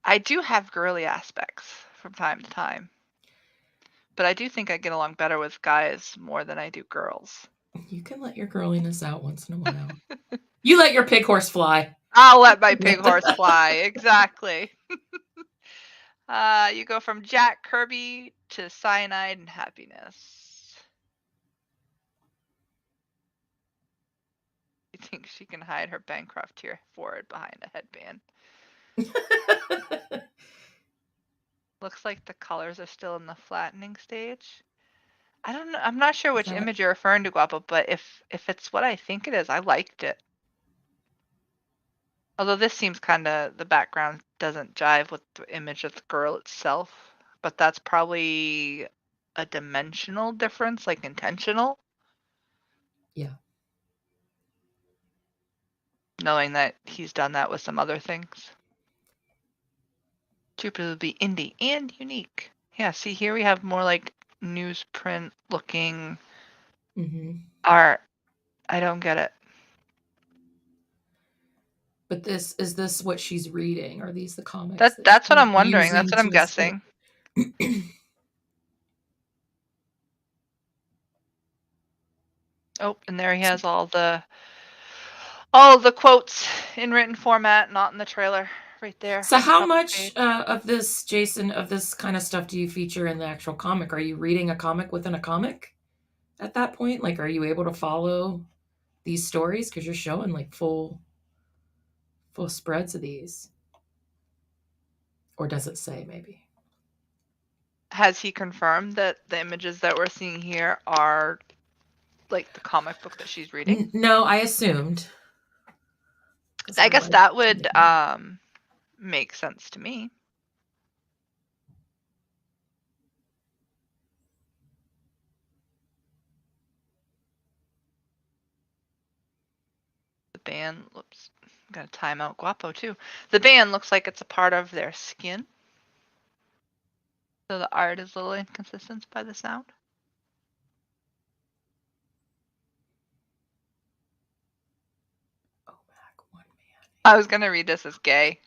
I do have girly aspects from time to time, but I do think I get along better with guys more than I do girls. You can let your girliness out once in a while. You let your pig horse fly. I'll let my pig horse fly. Exactly. You go from Jack Kirby to Cyanide and Happiness. You think she can hide her Bancroft tear forehead behind a headband? Looks like the colors are still in the flattening stage. I don't know. I'm not sure which image you're referring to, Guapo, but if it's what I think it is, I liked it. Although this seems kinda the background doesn't jive with the image of the girl itself, but that's probably a dimensional difference, like intentional. Yeah. Knowing that he's done that with some other things. Jupiter would be indie and unique. Yeah, see here we have more like newsprint looking art. I don't get it. But is this what she's reading? Are these the comics? That's what I'm wondering. That's what I'm guessing. Oh, and there he has all the quotes in written format, not in the trailer, right there. So how much of this, Jason, of this kind of stuff do you feature in the actual comic? Are you reading a comic within a comic at that point? Like, are you able to follow these stories? Because you're showing like full spreads of these. Or does it say maybe? Has he confirmed that the images that we're seeing here are like the comic book that she's reading? No, I assumed. I guess that would make sense to me. The band, whoops, got a timeout. Guapo too. The band looks like it's a part of their skin. So the art is a little inconsistent by the sound. I was gonna read this as gay.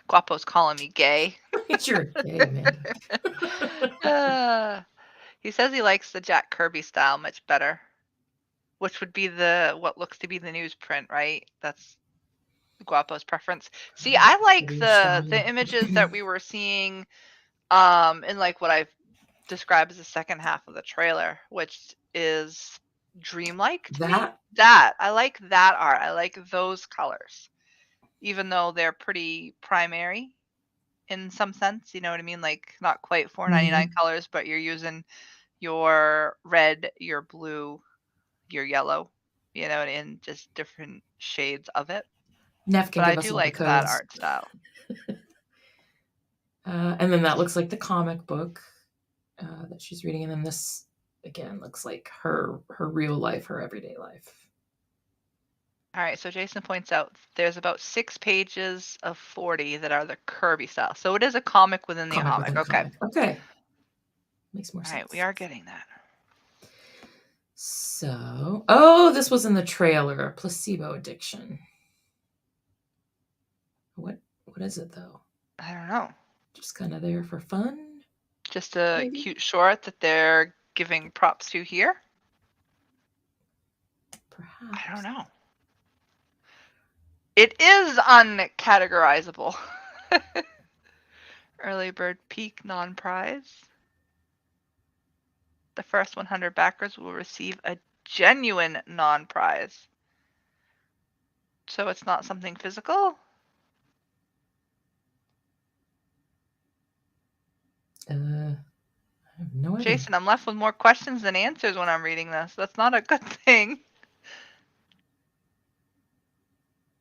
Guapo's calling me gay. You're gay, man. He says he likes the Jack Kirby style much better, which would be what looks to be the newsprint, right? That's Guapo's preference. See, I like the images that we were seeing in like what I've described as the second half of the trailer, which is dreamlike to me. That I like that art. I like those colors, even though they're pretty primary in some sense. You know what I mean? Like not quite $4.99 colors, but you're using your red, your blue, your yellow, you know, in just different shades of it. But I do like that art style. And then that looks like the comic book that she's reading, and then this again looks like her real life, her everyday life. All right, so Jason points out there's about 6 pages of 40 that are the Kirby style. So it is a comic within the comic. Okay. Okay. Makes more sense. All right, we are getting that. So, this was in the trailer, Placebo Addiction. What is it though? I don't know. Just kind of there for fun? Just a cute short that they're giving props to here? Perhaps. I don't know. It is uncategorizable. Early bird peak non-prize. The first 100 backers will receive a genuine non-prize. So it's not something physical? I have no idea. Jason, I'm left with more questions than answers when I'm reading this. That's not a good thing.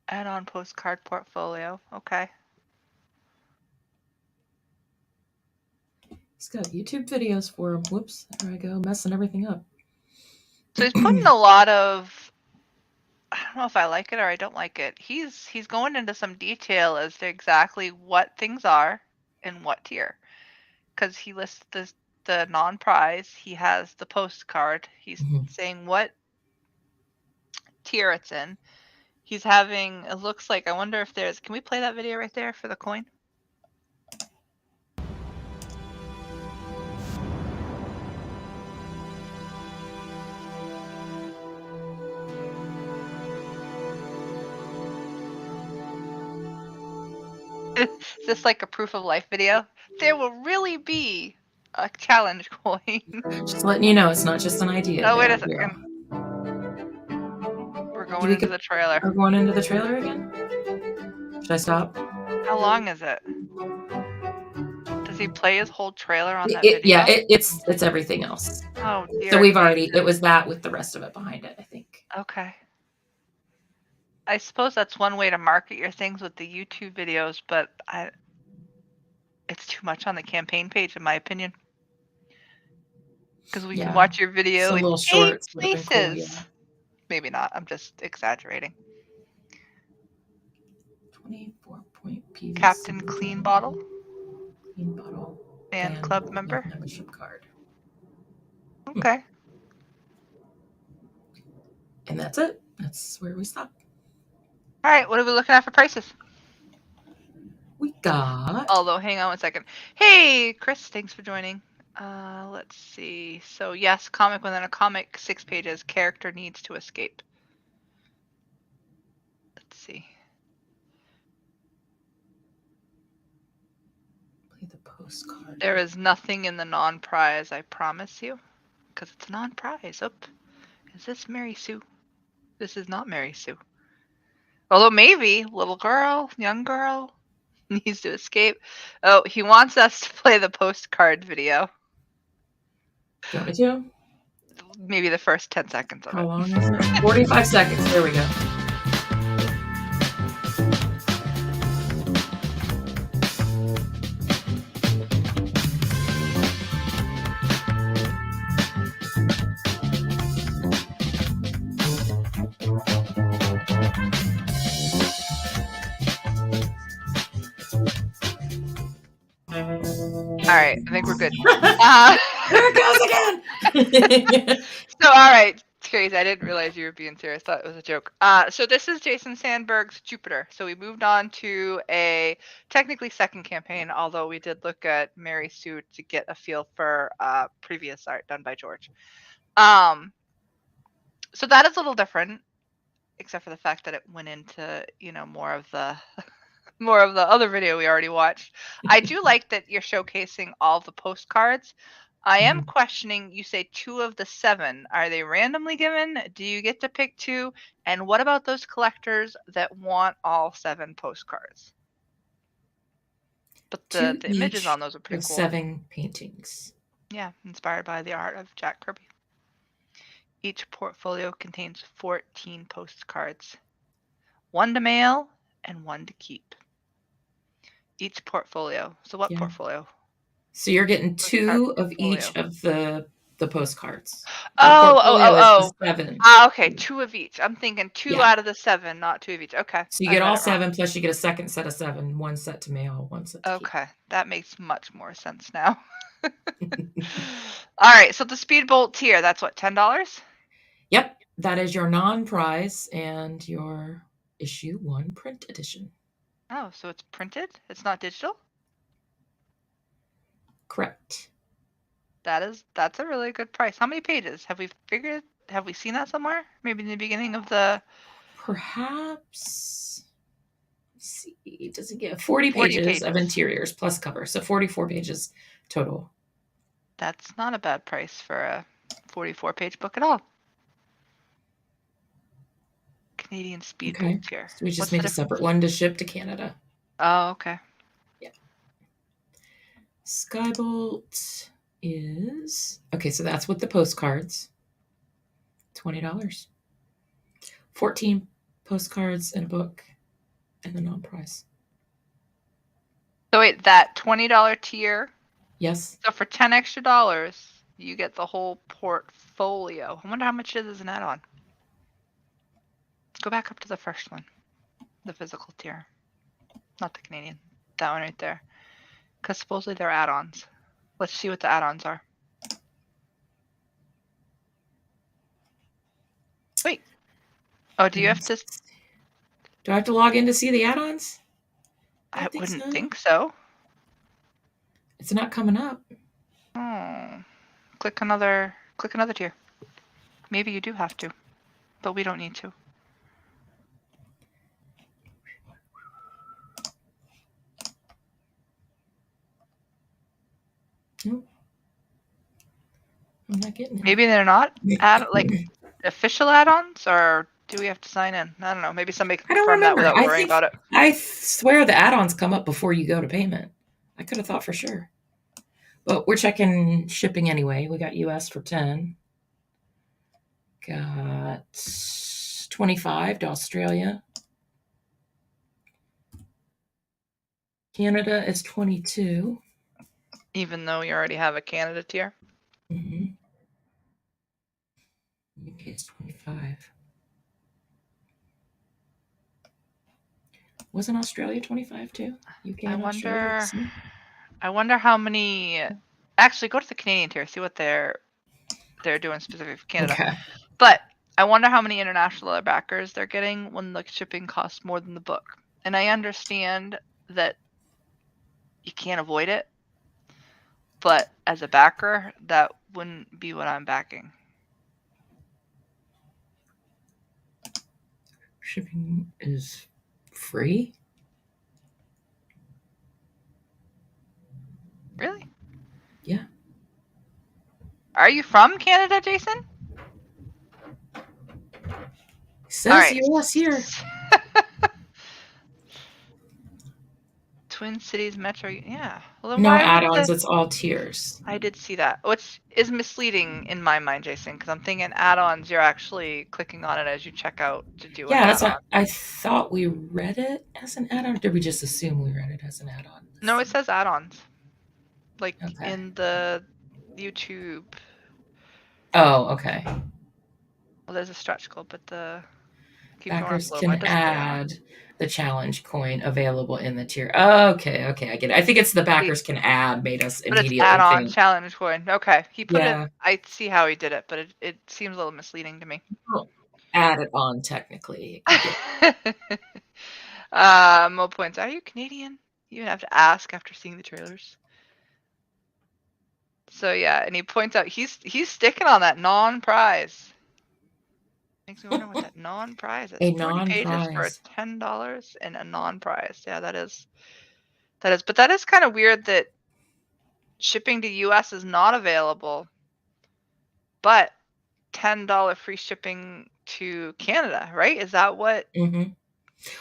Add-on postcard portfolio. Okay. He's got YouTube videos for him. Whoops, there I go, messing everything up. So he's putting a lot of, I don't know if I like it or I don't like it. He's going into some detail as to exactly what things are and what tier. Because he lists the non-prize, he has the postcard, he's saying what tier it's in. He's having, it looks like, I wonder if there's, can we play that video right there for the coin? Is this like a proof of life video? There will really be a challenge coin. Just letting you know, it's not just an idea. Oh, wait a second. We're going into the trailer. We're going into the trailer again? Should I stop? How long is it? Does he play his whole trailer on that video? Yeah, it's everything else. Oh dear. So we've already, it was that with the rest of it behind it, I think. Okay. I suppose that's one way to market your things with the YouTube videos, but it's too much on the campaign page, in my opinion. Because we can watch your video So in little 8 shorts places. cool, yeah. Maybe not. I'm just exaggerating. 24-point PVC. Captain Clean Bottle. Clean Bottle. Fan club member. Membership card. Okay. And that's it. That's where we stop. All right. What are we looking at for prices? We got. Although, hang on one second. Hey, Chris, thanks for joining. Let's see. So, yes, comic within a comic, 6 pages. Character needs to escape. Let's see. Play the postcard. There is nothing in the non-prize, I promise you. Because it's non-prize. Oh, is this Mary Sue? This is not Mary Sue. Although maybe, little girl, young girl, needs to escape. Oh, he wants us to play the postcard video. Do you want me to? Maybe the first 10 seconds of it. How long is it? 45 seconds. There we go. All right, I think we're good. There it goes again. So, all right, Trace, I didn't realize you were being serious. Thought it was a joke. So this is Jason Sandberg's Jupiter. So we moved on to a technically second campaign, although we did look at Mary Sue to get a feel for previous art done by George. So that is a little different, except for the fact that it went into, more of the other video we already watched. I do like that you're showcasing all the postcards. I am questioning, you say 2 of the 7. Are they randomly given? Do you get to pick 2? And what about those collectors that want all 7 postcards? But the images on those are pretty cool. 7 paintings. Yeah, inspired by the art of Jack Kirby. Each portfolio contains 14 postcards. 1 to mail and 1 to keep. Each portfolio. So what portfolio? So you're getting 2 of each of the postcards. Oh. 7. Okay, 2 of each. I'm thinking 2 out of the 7, not 2 of each. Okay. So you get all 7, plus you get a second set of 7. 1 set to mail, 1 set to keep. Okay, that makes much more sense now. All right, so the Speedbolt tier, that's what, $10? Yep, that is your non-prize and your issue 1 print edition. Oh, so it's printed? It's not digital? Correct. That's a really good price. How many pages? Have we seen that somewhere? Maybe in the beginning of the... Perhaps... Let's see. Does it get 40 pages of interiors plus cover? So 44 pages total. That's not a bad price for a 44-page book at all. Canadian Speedbolt tier. So we just made a separate one to ship to Canada. Oh, okay. Yeah. Skybolt is... Okay, so that's with the postcards. $20. 14 postcards and a book and the non-prize. So wait, that $20 tier? Yes. So for $10 extra, you get the whole portfolio. I wonder how much it is an add-on. Go back up to the first one. The physical tier. Not the Canadian. That one right there. Because supposedly they're add-ons. Let's see what the add-ons are. Wait. Oh, do you have to... Do I have to log in to see the add-ons? I wouldn't think so. It's not coming up. Oh. Click another tier. Maybe you do have to. But we don't need to. Nope. I'm not getting it. Maybe they're not official add-ons, or do we have to sign in? I don't know. Maybe somebody can confirm that without worrying about it. I swear the add-ons come up before you go to payment. I could have thought for sure. But we're checking shipping anyway. We got US for 10. Got 25 to Australia. Canada is 22. Even though you already have a Canada tier? Mm-hmm. UK is 25. Wasn't Australia 25 too? UK and Australia. I wonder how many. Actually, go to the Canadian tier. See what they're doing specific for Canada. Okay. But I wonder how many international backers they're getting when the shipping costs more than the book. And I understand that you can't avoid it, but as a backer, that wouldn't be what I'm backing. Shipping is free? Really? Yeah. Are you from Canada, Jason? Says US here. Twin Cities Metro, yeah. Well, then No why add-ons, it's all tiers. I did see that, which is misleading in my mind, Jason, because I'm thinking add-ons, you're actually clicking on it as you check out to do an add-on. Yeah, that's what I thought we read it as an add-on. Or did we just assume we read it as an add-on? No, it says add-ons. Like in the YouTube. Oh, okay. Well, there's a stretch goal, but the backers can add the challenge coin available in the tier. Okay, I get it. I think it's the backers can add made us immediately add on challenge coin. Okay, he put it. I see how he did it, but it seems a little misleading to me. Add it on technically. Mo points. Are you Canadian? You even have to ask after seeing the trailers. So yeah, and he points out he's sticking on that non-prize. Makes me wonder what that non-prize is. A 40 non-prize pages for $10 and a non-prize. Yeah, that is. But that is kind of weird that shipping to US is not available, but $10 free shipping to Canada, right? Is that what? Mm-hmm.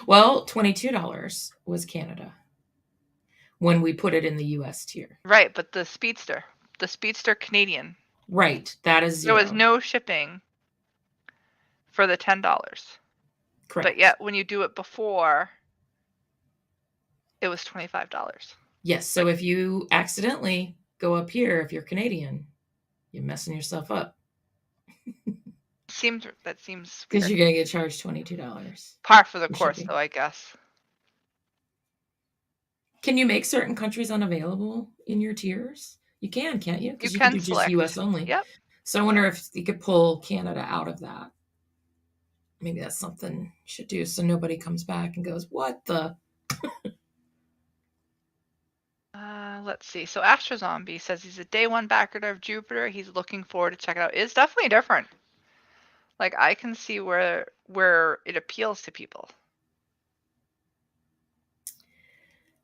Well, $22 was Canada when we put it in the US tier. Right, but the Speedster Canadian. Right, that is zero. There was no shipping for the $10. Correct. But yet when you do it before, it was $25. Yes, so if you accidentally go up here, if you're Canadian, you're messing yourself up. That seems because you're gonna get charged $22. Par for the course, shipping. Though, I guess. Can you make certain countries unavailable in your tiers? You can, can't you? Because you can do select. Just US only. Yep. So I wonder if you could pull Canada out of that. Maybe that's something you should do so nobody comes back and goes, what the? Let's see. So Astro Zombie says he's a day one backer of Jupiter. He's looking forward to check it out. It's definitely different. Like I can see where it appeals to people.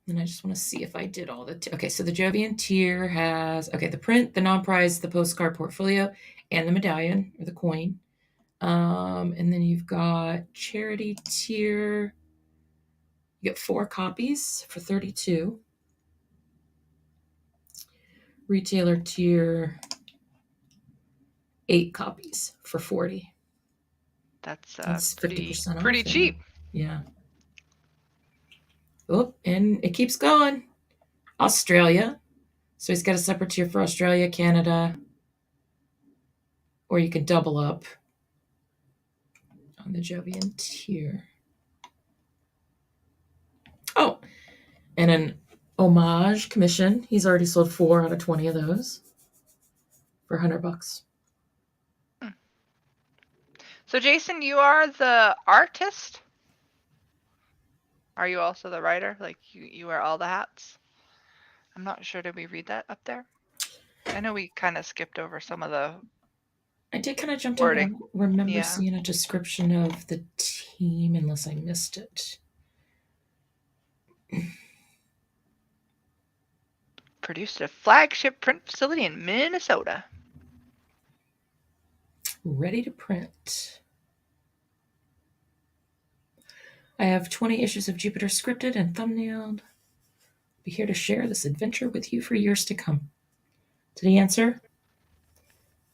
And I just want to see if I did all the okay. So the Jovian tier has the print, the non-prize, the postcard portfolio, and the medallion or the coin. And then you've got charity tier. You get 4 copies for $32. Retailer tier, 8 copies for $40. That's 50% off. Pretty cheap. Yeah. Oh, and it keeps going. Australia. So he's got a separate tier for Australia, Canada. Or you can double up on the Jovian tier. Oh, and an homage commission. He's already sold 4 out of 20 of those for $100. So Jason, you are the artist? Are you also the writer? Like you wear all the hats? I'm not sure. Did we read that up there? I know we kind of skipped over some of the I did kind of jump over. I remember seeing a description of the team unless I missed it. Produced at a flagship print facility in Minnesota. Ready to print. I have 20 issues of Jupiter scripted and thumbnailed. I'll be here to share this adventure with you for years to come. Did he answer?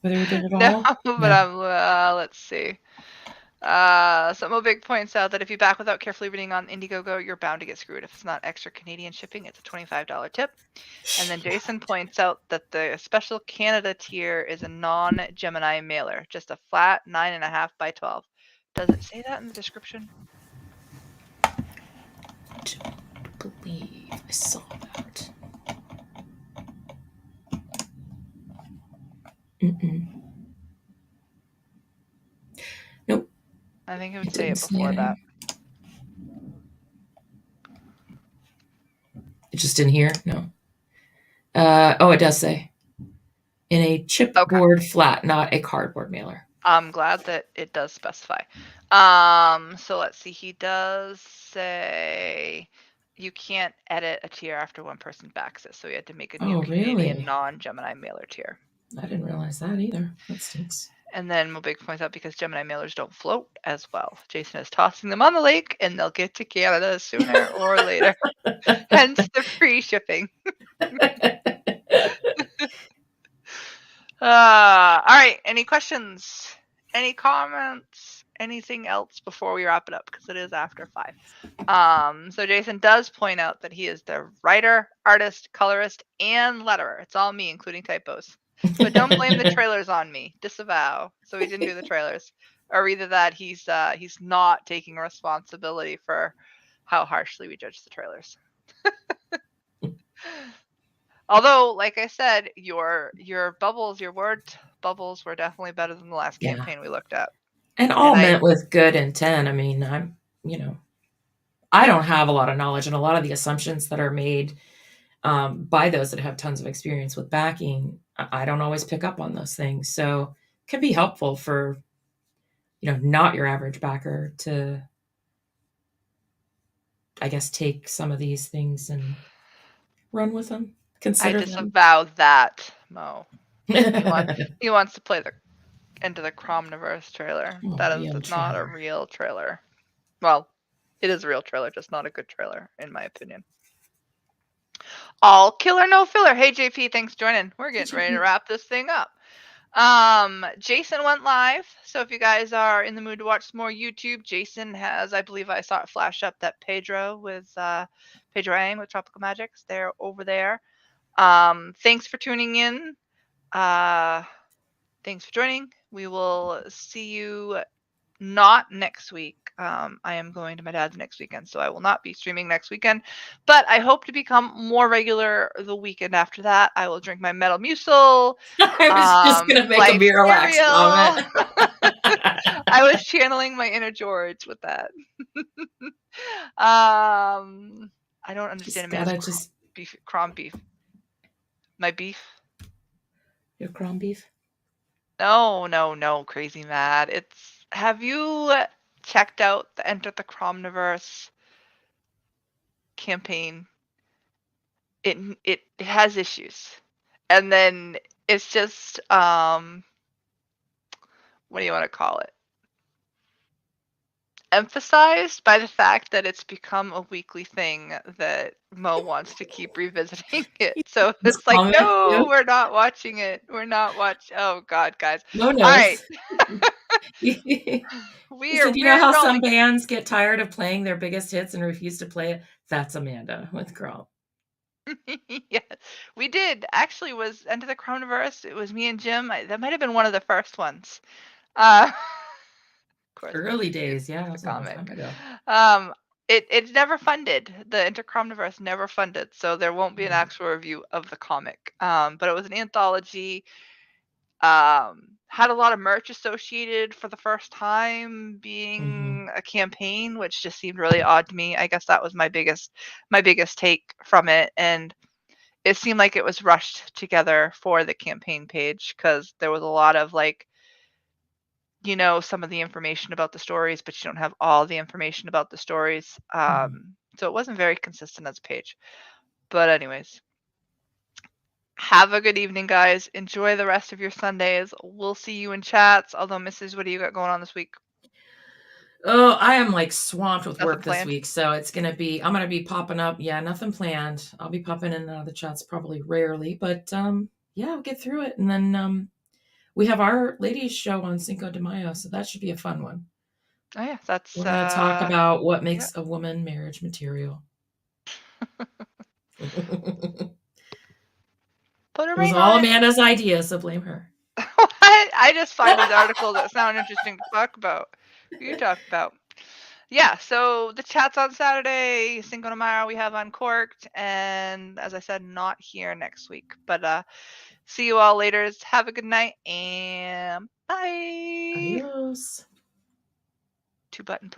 Whether we did it No, all? but No. let's see. So Mobig points out that if you back without carefully reading on Indiegogo, you're bound to get screwed. If it's not extra Canadian shipping, it's a $25 tip. And then Jason points out that the special Canada tier is a non-Gemini mailer, just a flat 9.5 by 12. Does it say that in the description? Don't believe I saw that. Mm-mm. Nope. I think it would say it before that. It's just in here? No. Oh, it does say. In a chipboard flat, not a cardboard mailer. I'm glad that it does specify. So let's see. He does say you can't edit a tier after one person backs it. So we had to make a new Canadian non-Gemini mailer tier. I didn't realize that either. That stinks. And then Mobig points out because Gemini mailers don't float as well. Jason is tossing them on the lake and they'll get to Canada sooner or later. Hence the free shipping. All right. Any questions? Any comments? Anything else before we wrap it up? Because it is after 5. So Jason does point out that he is the writer, artist, colorist, and letterer. It's all me, including typos. But don't blame the trailers on me. Disavow. So he didn't do the trailers. Or either that he's not taking responsibility for how harshly we judge the trailers. Although, like I said, your bubbles, your word bubbles were definitely better than the last campaign we looked at. And all meant with good intent. I mean, I don't have a lot of knowledge, and a lot of the assumptions that are made by those that have tons of experience with backing, I don't always pick up on those things. So it can be helpful for, not your average backer to, I guess, take some of these things and run with them. Consider I disavow that, Mo. He wants to play the Into the Cromniverse trailer. That is not a real trailer. Well, it is a real trailer, just not a good trailer, in my opinion. All killer, no filler. Hey, JP, thanks for joining. We're getting ready to wrap this thing up. Jason went live, so if you guys are in the mood to watch some more YouTube, Jason has, I believe I saw it flash up, that Pedro Ang with Tropical Magics. They're over there. Thanks for tuning in. Thanks for joining. We will see you not next week. I am going to my dad's next weekend, so I will not be streaming next weekend. But I hope to become more regular the weekend after that. I will drink my Metal Musil. I was just going to make a Miralax comment. I was channeling my inner George with that. I don't understand Crom beef. My beef? Your Crom beef? No, crazy mad. Have you checked out the Enter the Cromniverse campaign? It has issues. And then it's just what do you want to call it? Emphasized by the fact that it's become a weekly thing that Mo wants to keep revisiting it. So it's like, no, we're not watching it. We're not watching. Oh God, guys. No, all right. You know how some bands get tired of playing their biggest hits and refuse to play it? That's Amanda with Crom. Yeah, we did. Actually, was Enter the Cromniverse. It was me and Jim. That might have been one of the first ones. Early days, yeah. That was a long time ago. It never funded. The Enter Cromniverse never funded, so there won't be an actual review of the comic. But it was an anthology. Had a lot of merch associated for the first time being a campaign, which just seemed really odd to me. I guess that was my biggest take from it, and it seemed like it was rushed together for the campaign page because there was a lot of some of the information about the stories, but you don't have all the information about the stories. So it wasn't very consistent as a page. But anyways, have a good evening, guys. Enjoy the rest of your Sundays. We'll see you in chats. Although, Mrs., what do you got going on this week? Oh, I am swamped with work this week. So I'm going to be popping up. Yeah, nothing planned. I'll be popping in the chats probably rarely, but yeah, we'll get through it. And then we have our ladies show on Cinco de Mayo, so that should be a fun one. Oh yeah, that's We're going to talk about what makes yeah. a woman marriage material. Put a It was ring all on it. Amanda's idea, so blame her. I just find these articles that sound interesting to talk about. You talk about. Yeah, so the chat's on Saturday, Cinco de Mayo we have Uncorked, and as I said, not here next week. But see you all later. Have a good night and bye. Adios. 2-button push.